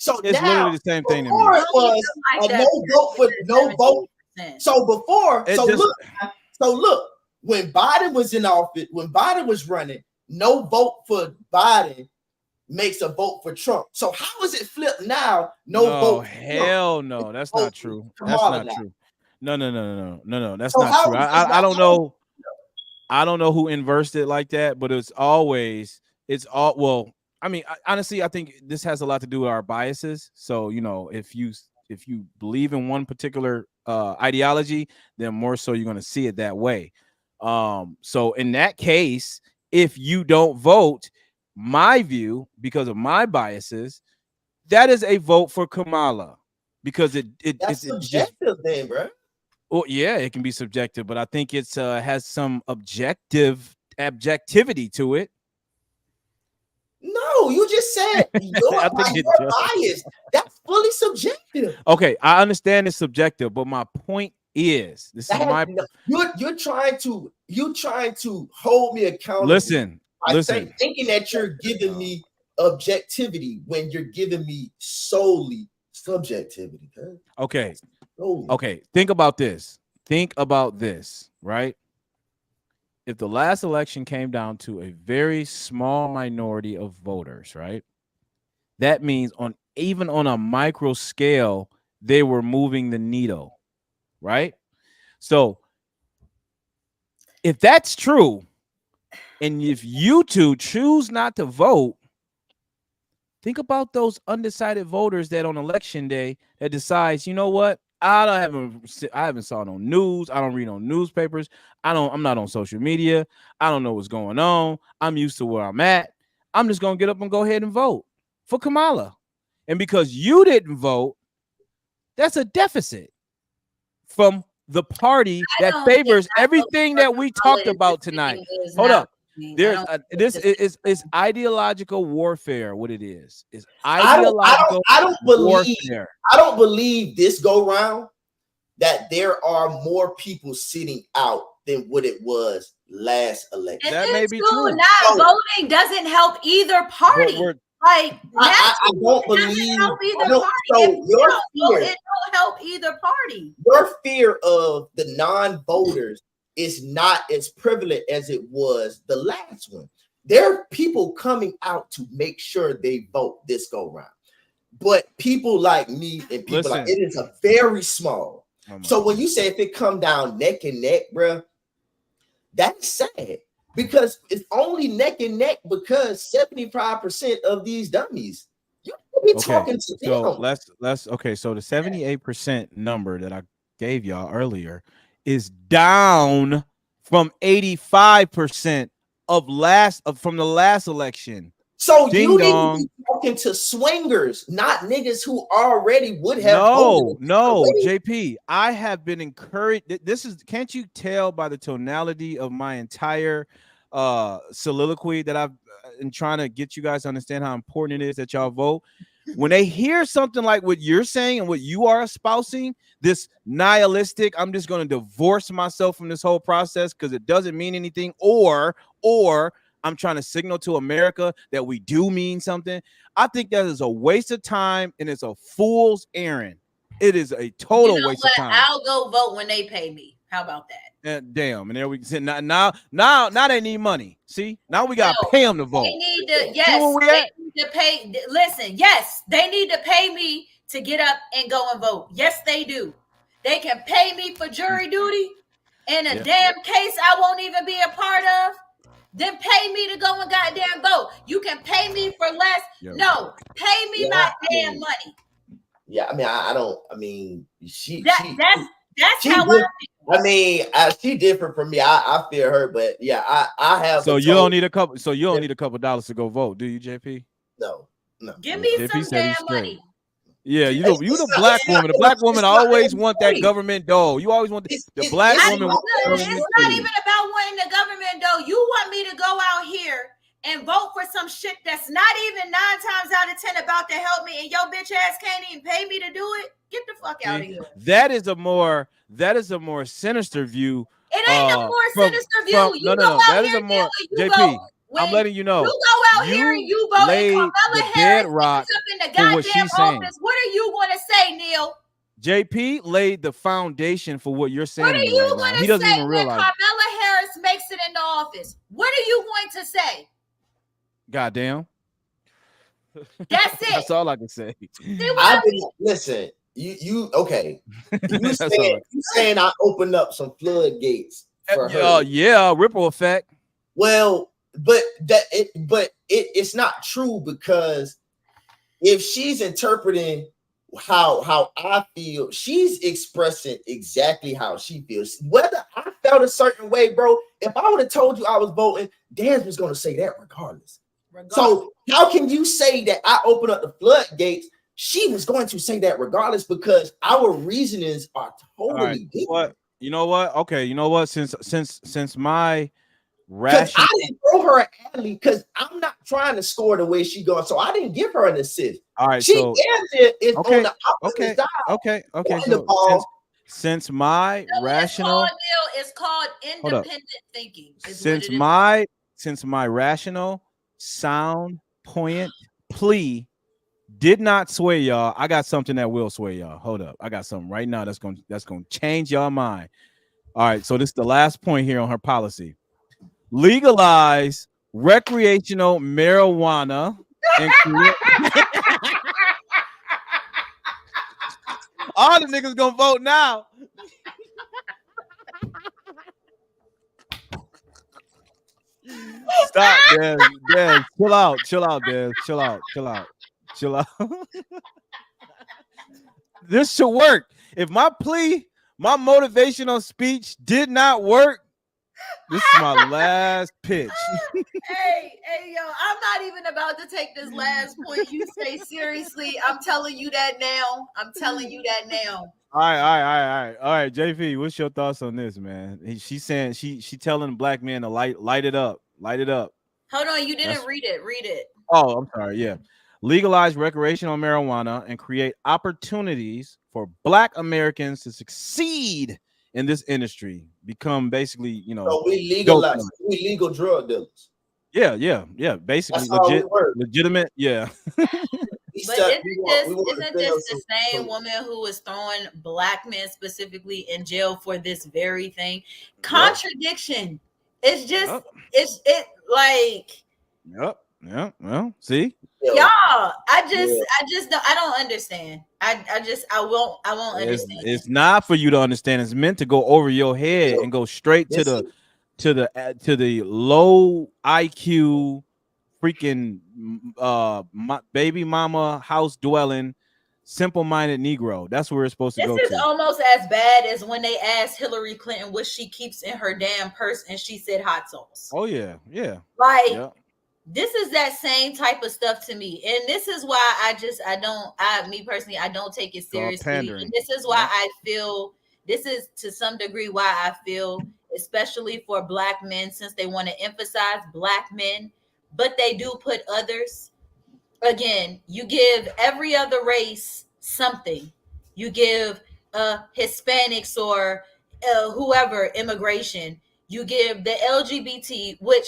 So
it's
now,
literally the same thing to me.
before it was a no vote for no vote. So before, look, when Biden was in office, when Biden was running, no vote for Biden makes a vote for Trump. So how is it flipped now? No vote.
Hell no, that's not true. That's not true. No. That's
So
not true. I don't know. I don't know who inversed it like that, but it's all. Well, I mean, honestly, I think this has a lot to do with our biases. So, you know, if you believe in one particular ideology, then more so you're going to see it that way. So in that case, if you don't vote, my view, because of my biases, that is a vote for Kamala, because
it's subjective, then, bro.
Well, yeah, it can be subjective, but I think it's has some objectivity to it.
No, you just said you're biased. That's fully subjective.
Okay, I understand it's subjective, but my point is,
you're trying to hold me accountable.
Listen,
thinking that you're giving me objectivity when you're giving me solely subjectivity.
Okay. Think about this, right? If the last election came down to a very small minority of voters, right? That means even on a micro scale, they were moving the needle, right? So if that's true, and if you two choose not to vote, think about those undecided voters that on election day that decides, you know what? I haven't saw no news. I don't read no newspapers. I'm not on social media. I don't know what's going on. I'm used to where I'm at. I'm just gonna get up and go ahead and vote for Kamala. And because you didn't vote, that's a deficit from the party that favors everything that we talked about tonight. Hold up. This is ideological warfare. What it is ideological warfare.
I don't believe this go round that there are more people sitting out than what it was last election.
And that may be true. Not voting doesn't help either party. Like
I don't believe
either party. It don't help either party.
Your fear of the non-voters is not as prevalent as it was the last one. There are people coming out to make sure they vote this go round. But people like me and people like it is a very small. So when you say if it come down neck and neck, bro, that's sad. Because it's only neck and neck because 75% of these dummies, you be talking to them.
So let's so the 78% number that I gave y'all earlier is down from 85% from the last election.
So you need to be talking to swingers, not niggas who already would have voted.
No, JP, I have been encouraged. Can't you tell by the tonality of my entire soliloquy that I've been trying to get you guys to understand how important it is that y'all vote? When they hear something like what you're saying and what you are espousing, this nihilistic, I'm just going to divorce myself from this whole process because it doesn't mean anything, or I'm trying to signal to America that we do mean something. I think that is a waste of time and it's a fool's errand. It is a total waste of time.
I'll go vote when they pay me. How about that?
Damn, and there we sit now they need money. See, now we gotta pay them to vote.
They need to, they need to pay. Listen, yes, they need to pay me to get up and go and vote. Yes, they do. They can pay me for jury duty in a damn case I won't even be a part of. Then pay me to go and goddamn vote. You can pay me for less. No, pay me my damn money.
Yeah, I mean, I don't. I mean,
that's how I feel.
I mean, she different from me. I fear her, but yeah, I have.
So you don't need a couple. So you don't need a couple dollars to go vote, do you, JP?
No.
Give me some damn money.
Yeah, you the black woman. The black woman always want that government dough. You always want the black woman.
It's not even about wanting the government dough. You want me to go out here and vote for some shit that's not even 9 times out of 10 about to help me, and your bitch ass can't even pay me to do it. Get the fuck out of here. That is
a more sinister view.
It ain't a more sinister view.
That is a more JP. I'm letting you know.
You go out here and you vote. And Kamala Harris up in the goddamn office, what are you going to say, Neil?
JP laid the foundation for what you're saying.
What are you
going to say
when Kamala Harris makes it in the office? What are you going to say?
Goddamn.
That's it.
That's all I can say.
Listen, you okay? You saying I opened up some floodgates for her?
Yeah, ripple effect.
Well, but it's not true, because if she's interpreting how I feel, she's expressing exactly how she feels. Whether I felt a certain way, bro, if I would have told you I was voting, Dan was going to say that regardless. So how can you say that I opened up the floodgates? She was going to say that regardless, because our reasonings are totally different.
You know what? Okay, you know what? Since my rational,
I didn't throw her an alley because I'm not trying to score the way she going, so I didn't give her an assist.
All right,
she on the opposite side.
Okay. So since my rational,
it's called independent thinking.
Since my rational, sound, poignant plea did not sway y'all, I got something that will sway y'all. Hold up, I got something right now that's gonna change y'all mind. All right, so this is the last point here on her policy. Legalize recreational marijuana and all the niggas gonna vote now. Stop, Dez. Chill out, Dez. Chill out. This should work. If my motivational speech did not work, this is my last pitch.
Hey, yo, I'm not even about to take this last point you say seriously. I'm telling you that now. All
right, JP, what's your thoughts on this, man? She's saying she telling black men to light it up.
Hold on, you didn't read it.
Oh, I'm sorry. Yeah, legalize recreational marijuana and create opportunities for Black Americans to succeed in this industry. Become basically,
so we legal drug dealers.
Yeah. Basically, legitimate. Yeah.
But isn't this the same woman who was throwing black men specifically in jail for this very thing? Contradiction. It's just
Yeah. Well, see,
y'all. I don't understand. I won't understand.
It's not for you to understand. It's meant to go over your head and go straight to the low IQ freaking baby mama house dwelling simple-minded Negro. That's where it's supposed to go.
This is almost as bad as when they asked Hillary Clinton what she keeps in her damn purse, and she said hot sauce.
Oh yeah.
This is that same type of stuff to me, and this is why me personally, I don't take it seriously. And this is why I feel, this is to some degree why I feel, especially for black men, since they want to emphasize black men, but they do put others. Again, you give every other race something. You give Hispanics or whoever immigration. You give the LGBT, which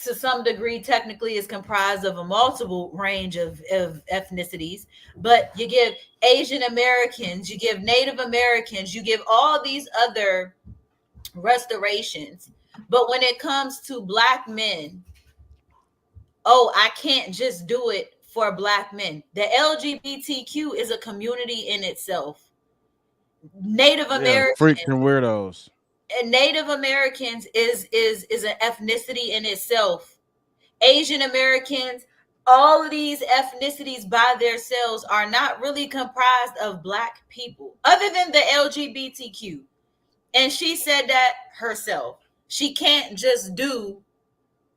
to some degree technically is comprised of a multiple range of ethnicities, but you give Asian Americans, you give Native Americans, you give all these other restorations. But when it comes to black men, I can't just do it for black men. The LGBTQ is a community in itself. Native Americans,
freaking weirdos.
And Native Americans is an ethnicity in itself. Asian Americans, all of these ethnicities by themselves are not really comprised of black people, other than the LGBTQ. And she said that herself. She can't just do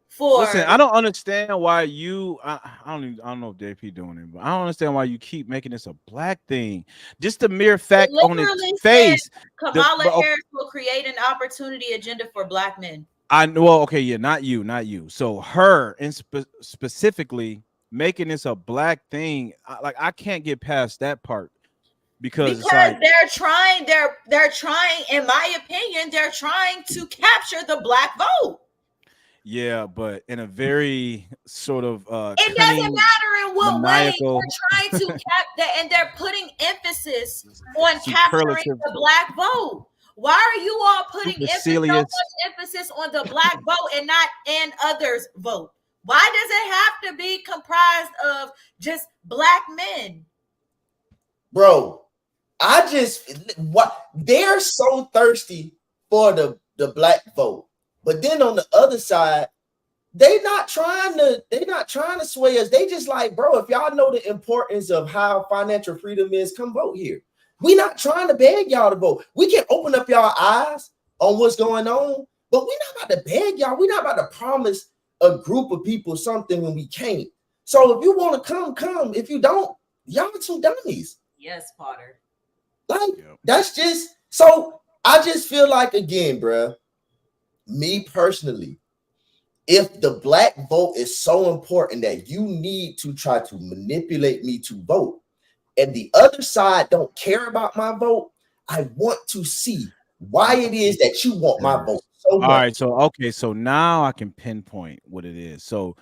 for.
Listen, I don't understand why you. I don't know if JP doing it, but I don't understand why you keep making this a black thing. Just the mere fact on its face.
Kamala Harris will create an opportunity agenda for black men.
I know. Well, okay, yeah, not you. So her, and specifically making this a black thing. I can't get past that part because it's like,
they're trying. In my opinion, they're trying to capture the black vote.
Yeah, but in a very sort of
It
cunning,
doesn't matter in what way
maniacal,
they're trying to cap that, and they're putting emphasis on capturing
superlative,
the black vote. Why are you all putting so
supercilious.
much emphasis on the black vote and not in others' vote? Why does it have to be comprised of just black men?
Bro, they're so thirsty for the black vote. But then on the other side, they're not trying to sway us. They just like, bro, if y'all know the importance of how financial freedom is, come vote here. We not trying to beg y'all to vote. We can open up y'all eyes on what's going on, but we're not about to beg y'all. We're not about to promise a group of people something when we can't. So if you want to come. If you don't, y'all two dummies.
Yes, Potter.
Like, that's just, so I just feel like, again, bro, me personally, if the black vote is so important that you need to try to manipulate me to vote, and the other side don't care about my vote, I want to see why it is that you want my vote so much.
All right, so okay, so now I can pinpoint what it is. So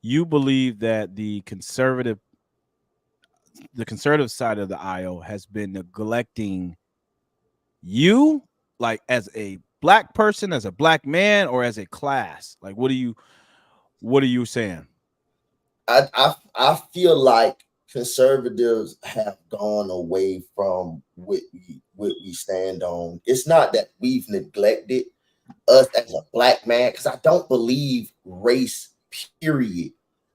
you believe that the conservative side of the aisle has been neglecting you, like as a black person, as a black man, or as a class? Like, what are you saying?
I feel like conservatives have gone away from what we stand on. It's not that we've neglected us as a black man, because I don't believe race, period.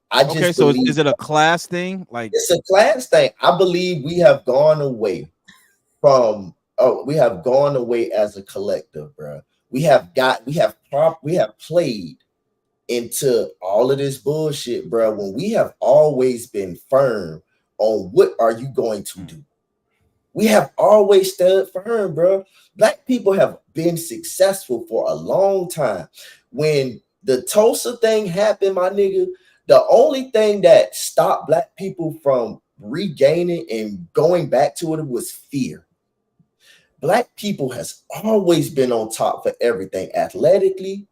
I just
okay, so is it a class thing? Like,
it's a class thing. I believe we have gone away from we have gone away as a collective, bro. We have played into all of this bullshit, bro, when we have always been firm on what are you going to do. We have always stood firm, bro. Black people have been successful for a long time. When the Tulsa thing happened, my nigga, the only thing that stopped black people from regaining and going back to it was fear. Black people has always been on top for everything, athletically,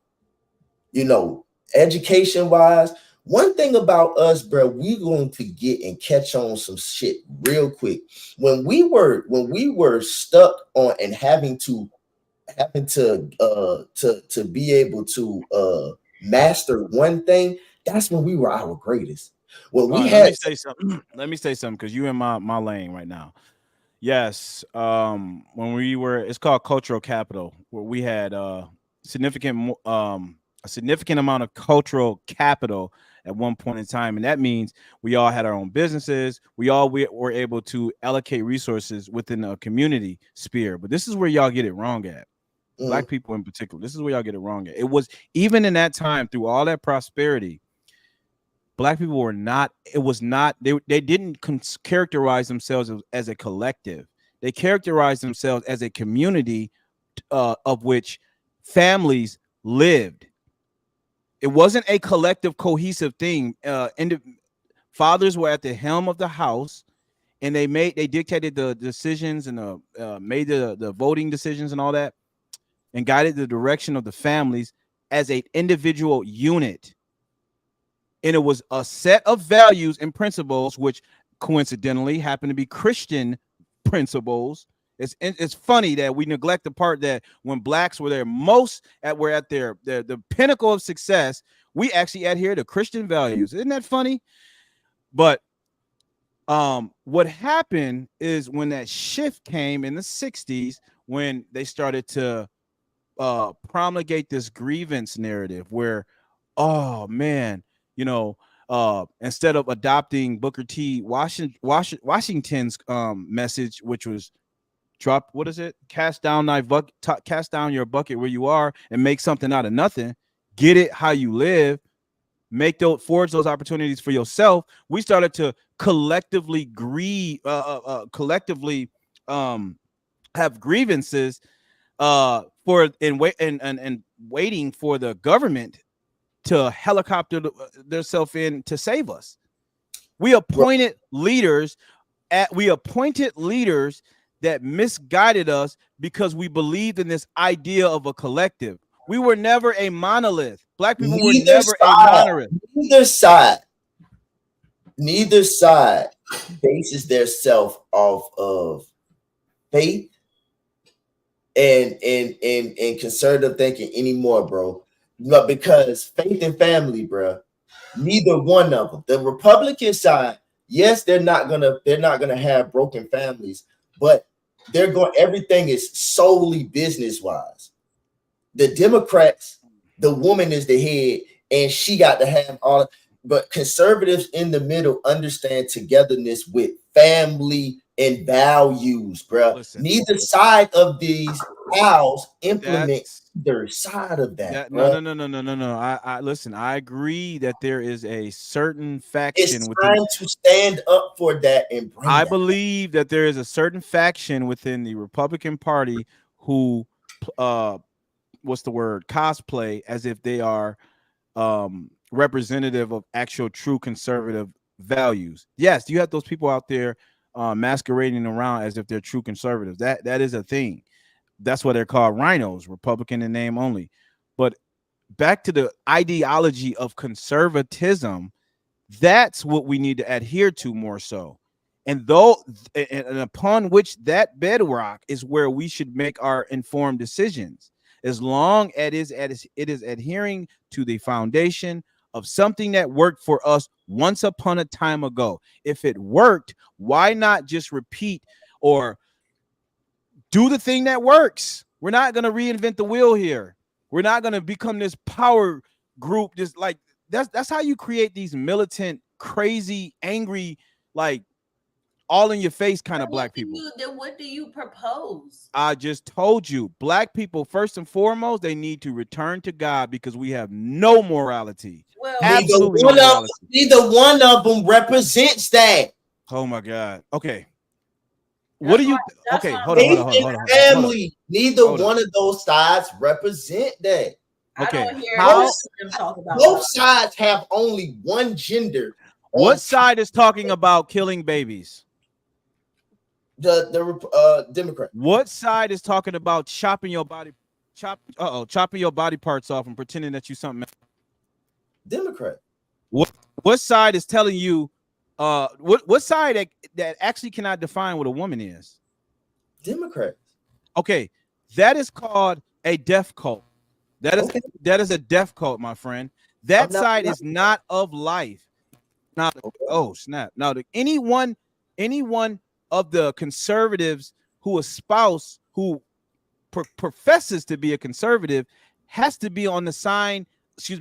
education wise. One thing about us, bro, we're going to get and catch on some shit real quick. When we were stuck on and having to be able to master one thing, that's when we were our greatest. When we had,
let me say something because you in my lane right now. Yes, when we were, it's called cultural capital, where we had a significant amount of cultural capital at one point in time, and that means we all had our own businesses. We were able to allocate resources within a community sphere. But this is where y'all get it wrong at. Black people in particular. This is where y'all get it wrong at. It was even in that time, through all that prosperity, black people were not. It was not. They didn't characterize themselves as a collective. They characterized themselves as a community of which families lived. It wasn't a collective, cohesive thing. Fathers were at the helm of the house, and they dictated the decisions and made the voting decisions and all that, and guided the direction of the families as an individual unit. And it was a set of values and principles, which coincidentally happen to be Christian principles. It's funny that we neglect the part that when blacks were their the pinnacle of success, we actually adhere to Christian values. Isn't that funny? But what happened is when that shift came in the 60s, when they started to promulgate this grievance narrative where, oh man, instead of adopting Booker T. Washington's message, which was cast down your bucket where you are and make something out of nothing. Get it how you live. Forge those opportunities for yourself. We started to collectively have grievances waiting for the government to helicopter themselves in to save us. We appointed leaders that misguided us because we believed in this idea of a collective. We were never a monolith. Black people were never a monolith.
Neither side bases their self off of faith and conservative thinking anymore, bro. But because faith and family, bro, neither one of them. The Republican side, yes, they're not gonna have broken families, but everything is solely business wise. The Democrats, the woman is the head, and she got to have all. But conservatives in the middle understand togetherness with family and values, bro.
Listen,
neither side of these house implement their side of that.
No. I listen. I agree that there is a certain faction.
It's time to stand up for that and bring
I believe that there is a certain faction within the Republican Party who, what's the word? Cosplay as if they are representative of actual true conservative values. Yes, you have those people out there masquerading around as if they're true conservatives. That is a thing. That's why they're called rhinos, Republican in name only. But back to the ideology of conservatism, that's what we need to adhere to more so. And upon which that bedrock is where we should make our informed decisions, as long as it is adhering to the foundation of something that worked for us once upon a time ago. If it worked, why not just repeat or do the thing that works? We're not going to reinvent the wheel here. We're not going to become this power group. Just like that's how you create these militant, crazy, angry, like all in your face kind of black people.
Then what do you propose?
I just told you, black people, first and foremost, they need to return to God because we have no morality.
Well,
absolutely no morality.
Neither one of them represents that.
Oh my God. Okay. What do you? Okay, hold on.
Family. Neither one of those sides represent that.
Okay.
Both sides have only one gender.
What side is talking about killing babies?
The Democrat.
What side is talking about chopping your body parts off and pretending that you something else?
Democrat.
What side is telling you? What side that actually cannot define what a woman is?
Democrat.
Okay, that is called a death cult. That is a death cult, my friend. That side is not of life. Not oh snap. Now, anyone of the conservatives who professes to be a conservative has to be on the sign.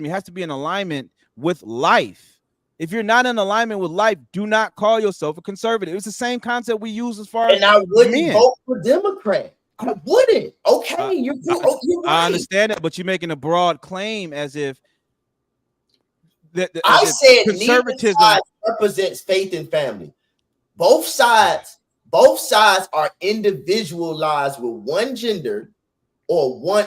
Has to be in alignment with life. If you're not in alignment with life, do not call yourself a conservative. It's the same concept we use as far as.
And I wouldn't vote for Democrat. I wouldn't. Okay, you're right.
I understand that, but you're making a broad claim as if.
I said conservatism represents faith and family. Both sides are individualized with one gender, or one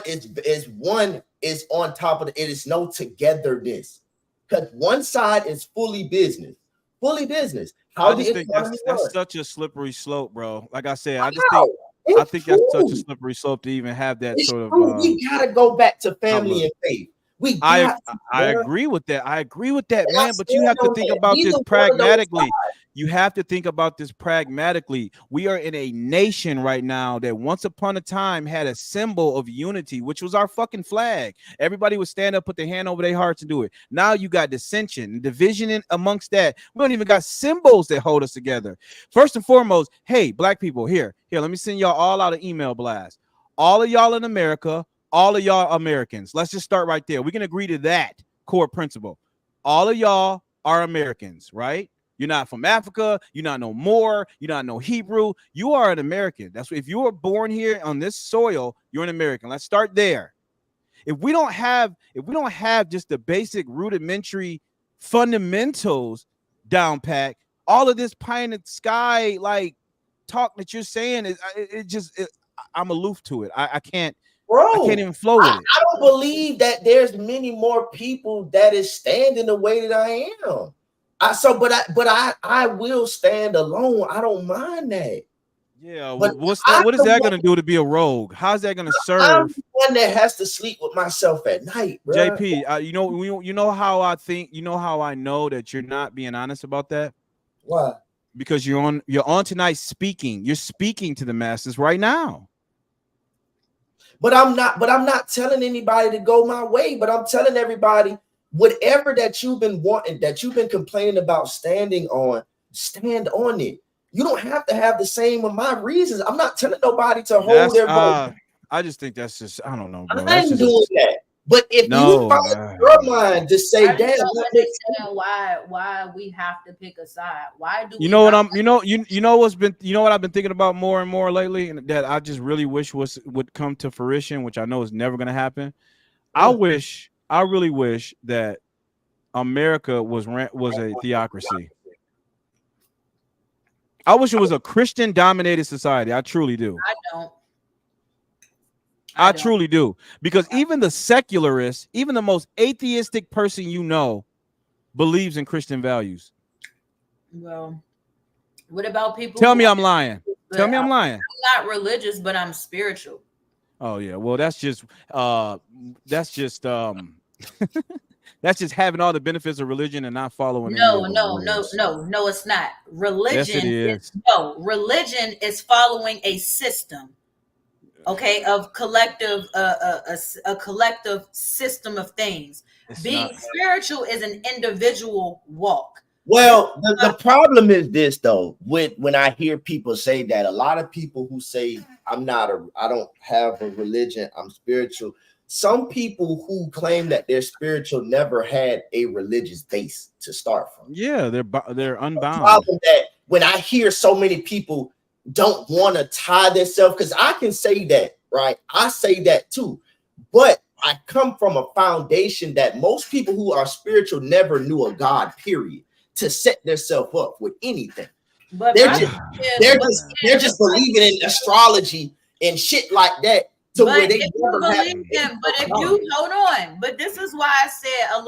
is on top of it. It is no togetherness. Because one side is fully business. How
I just think that's such a slippery slope, bro. Like I said, I think that's such a slippery slope to even have that sort of.
We gotta go back to family and faith.
I agree with that. I agree with that, man. But you have to think about this pragmatically. You have to think about this pragmatically. We are in a nation right now that once upon a time had a symbol of unity, which was our fucking flag. Everybody would stand up, put their hand over their hearts and do it. Now you got dissension and division amongst that. We don't even got symbols that hold us together. First and foremost, hey, black people, here, let me send y'all all out an email blast. All of y'all in America, all of y'all Americans. Let's just start right there. We can agree to that core principle. All of y'all are Americans, right? You're not from Africa. You're not no Moor. You're not no Hebrew. You are an American. That's what, if you were born here on this soil, you're an American. Let's start there. If we don't have just the basic rudimentary fundamentals down pat, all of this pie in the sky like talk that you're saying I'm aloof to it. I can't. Bro, I can't even flow with it.
I don't believe that there's many more people that is standing the way that I am. I will stand alone. I don't mind that.
Yeah,
But
what's that? What is that going to do to be a rogue? How's that going to
I'm
serve?
the one that has to sleep with myself at night, bro.
JP, you know how I think, you know how I know that you're not being honest about that?
Why?
Because you're on tonight speaking. You're speaking to the masses right now.
But I'm not telling anybody to go my way, but I'm telling everybody whatever that you've been wanting, that you've been complaining about standing on, stand on it. You don't have to have the same of my reasons. I'm not telling nobody to hold their vote.
I just think that's just, I don't know, bro.
I'm doing that. But if you find your mind to say,
I
"Damn,"
don't understand why we have to pick a side. Why do
you know what I'm? You know what's been? You know what I've been thinking about more and more lately, and that I just really wish would come to fruition, which I know is never going to happen. I really wish that America was a theocracy. I wish it was a Christian-dominated society. I truly do.
I don't.
I truly do. Because even the secularists, even the most atheistic person you know, believes in Christian values.
Well, what about people?
Tell me I'm lying. Tell me I'm lying.
I'm not religious, but I'm spiritual.
Oh yeah. Well, that's just that's just having all the benefits of religion and not following.
No, it's not. Religion.
Yes, it is.
Religion is following a system. Okay, of collective, a collective system of things. Being spiritual is an individual walk.
Well, the problem is this though. When I hear people say that, a lot of people who say I don't have a religion, I'm spiritual. Some people who claim that they're spiritual never had a religious base to start from.
Yeah, they're unbound.
The problem that when I hear so many people don't want to tie themselves, because I can say that, right? I say that too, but I come from a foundation that most people who are spiritual never knew a God, period, to set themselves up with anything. But they're just believing in astrology and shit like that.
To where they never believe him. But if you hold on, but this is why I said a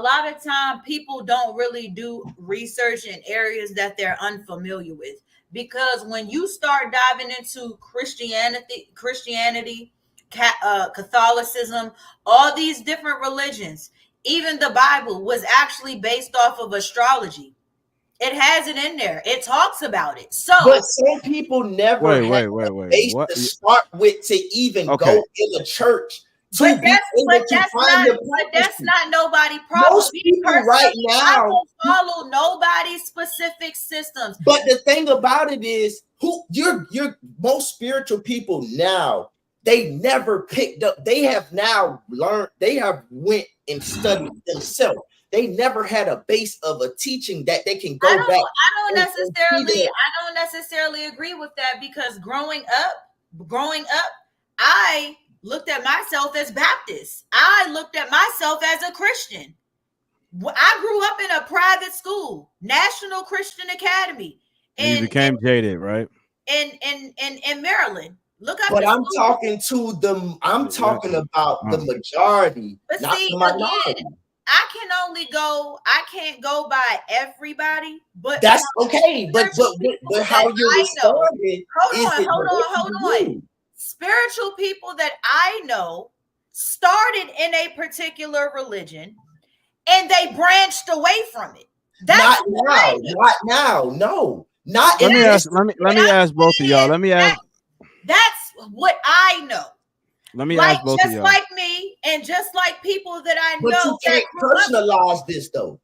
lot of time people don't really do research in areas that they're unfamiliar with. Because when you start diving into Christianity, Catholicism, all these different religions, even the Bible was actually based off of astrology. It has it in there. It talks about it. So,
but some people never had a base to start with to even go in a church.
But that's not nobody's problem.
Most people right now,
I don't follow nobody's specific systems.
But the thing about it is, you're most spiritual people now, they never picked up. They have now learned. They have went and studied themselves. They never had a base of a teaching that they can go back.
I don't necessarily agree with that, because growing up, I looked at myself as Baptist. I looked at myself as a Christian. I grew up in a private school, National Christian Academy.
And you became jaded, right?
In Maryland.
But I'm talking to them. I'm talking about the majority, not the minority.
I can't go by everybody, but
that's okay. But how you're responding?
Hold on. Spiritual people that I know started in a particular religion and they branched away from it. That's
not now. No, not.
Let me ask both of y'all.
That's what I know.
Let me ask both of y'all.
Just like me and just like people that I know.
But you can't personalize this though.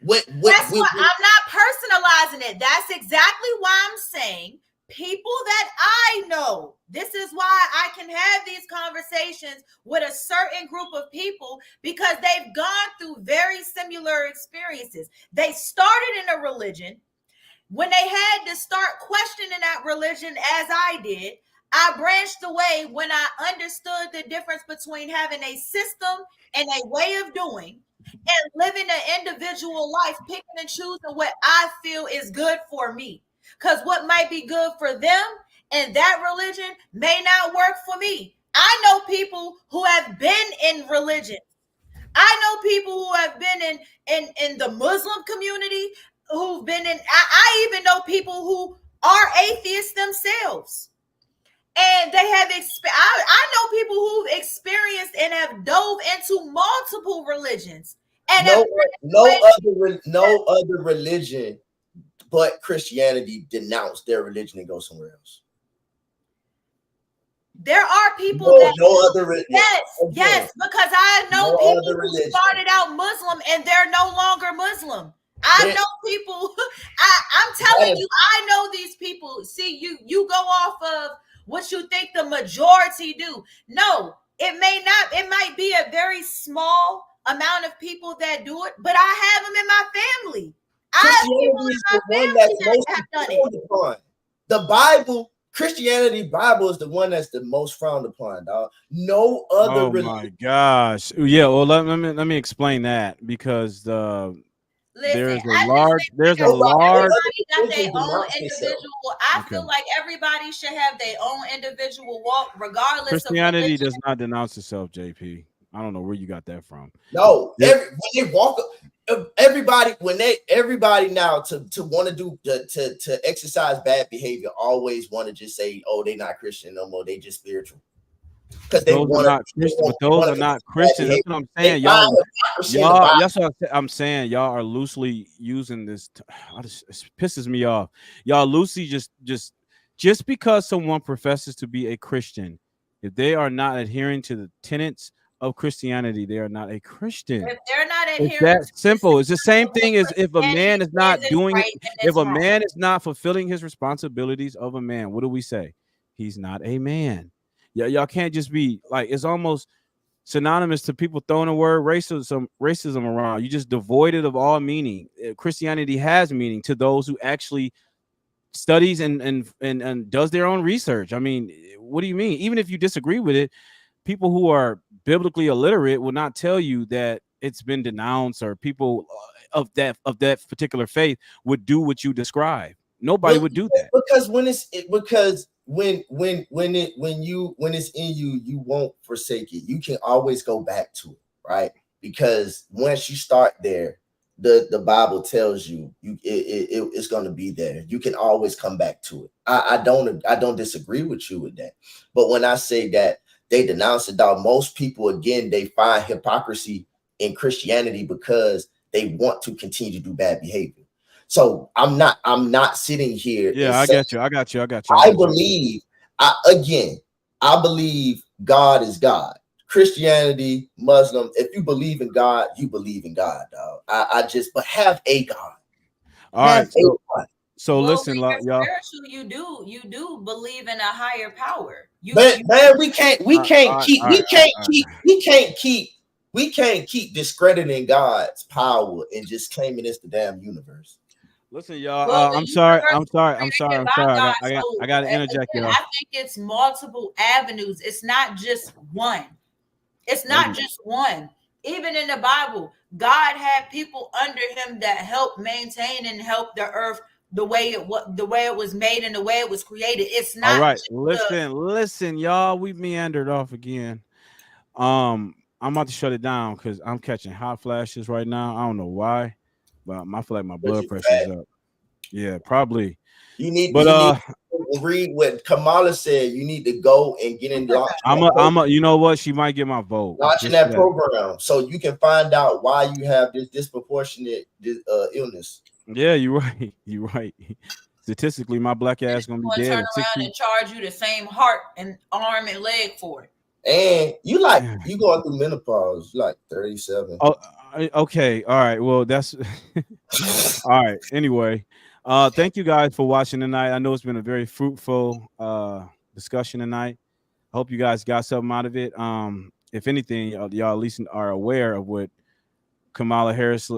I'm not personalizing it. That's exactly why I'm saying people that I know. This is why I can have these conversations with a certain group of people, because they've gone through very similar experiences. They started in a religion. When they had to start questioning that religion, as I did, I branched away when I understood the difference between having a system and a way of doing and living an individual life, picking and choosing what I feel is good for me. Because what might be good for them and that religion may not work for me. I know people who have been in religion. I know people who have been in the Muslim community, who've been in, I even know people who are atheists themselves. And they have I know people who've experienced and have dove into multiple religions. And
no other religion but Christianity denounce their religion and go somewhere else.
There are people yes, because I know people who started out Muslim and they're no longer Muslim. I know people. I'm telling you, I know these people. See, you go off of what you think the majority do. No, it may not. It might be a very small amount of people that do it, but I have them in my family.
Christianity is the one that's most frowned upon. The Bible. Christianity Bible is the one that's the most frowned upon, dog. No other religion.
My gosh. Yeah, well let me explain that, because there's a large
got their own individual. I feel like everybody should have their own individual walk, regardless.
Christianity does not denounce itself, JP. I don't know where you got that from.
No, when they walk everybody now to want to do to exercise bad behavior always want to just say, oh, they're not Christian no more, they just spiritual. Because those are not Christian.
That's what I'm saying. Y'all, that's what I'm saying. Y'all are loosely using this. It pisses me off. Y'all loosely just because someone professes to be a Christian, if they are not adhering to the tenets of Christianity, they are not a Christian.
If they're not adhering,
it's that simple. It's the same thing as if a man is not doing it. If a man is not fulfilling his responsibilities of a man, what do we say? He's not a man. Yeah, y'all can't just be like, it's almost synonymous to people throwing the word racism around. You just devoid it of all meaning. Christianity has meaning to those who actually studies and does their own research. I mean, what do you mean? Even if you disagree with it, people who are biblically illiterate will not tell you that it's been denounced, or people of that particular faith would do what you describe. Nobody would do that,
because when it's in you, you won't forsake it. You can always go back to it, right? Because once you start there, the Bible tells you it's going to be there. You can always come back to it. I don't disagree with you with that. But when I say that they denounce it, dog, most people, again, they find hypocrisy in Christianity because they want to continue to do bad behavior. So I'm not sitting here.
Yeah, I got you.
I believe God is God. Christianity, Muslim, if you believe in God, you believe in God, dog. But have a God.
All right. So listen, y'all.
You do believe in a higher power.
We can't keep discrediting God's power and just claiming it's the damn universe.
Listen, y'all. I'm sorry. I got to interject, y'all.
I think it's multiple avenues. It's not just one. Even in the Bible, God had people under him that helped maintain and help the earth the way it was made and the way it was created. It's not.
All right. Listen, y'all. We meandered off again. I'm about to shut it down because I'm catching hot flashes right now. I don't know why, but I feel like my blood pressure is up. Yeah, probably.
You need to read what Kamala said. You need to go and get in.
You know what? She might get my vote.
Watching that program so you can find out why you have this disproportionate illness.
Yeah, you're right. You're right. Statistically, my black ass gonna be dead.
Turn around and charge you the same heart and arm and leg for it.
And you going through menopause, like 37.
Oh, okay. All right. Well, that's all right. Anyway, thank you guys for watching tonight. I know it's been a very fruitful discussion tonight. I hope you guys got something out of it. If anything, y'all at least are aware of what Kamala Harris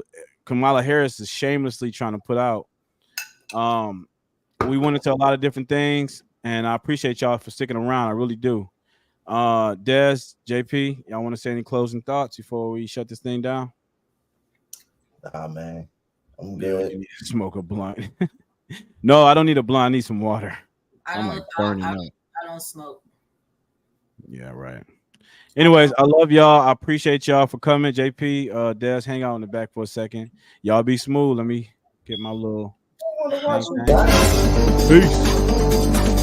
is shamelessly trying to put out. We went into a lot of different things, and I appreciate y'all for sticking around. I really do. Des, JP, y'all want to say any closing thoughts before we shut this thing down?
Nah, man, I'm good.
You need to smoke a blunt. No, I don't need a blunt. I need some water.
I don't smoke.
Yeah, right. Anyways, I love y'all. I appreciate y'all for coming. JP, Des, hang out in the back for a second. Y'all be smooth. Let me get my little
want to watch you die.
Peace.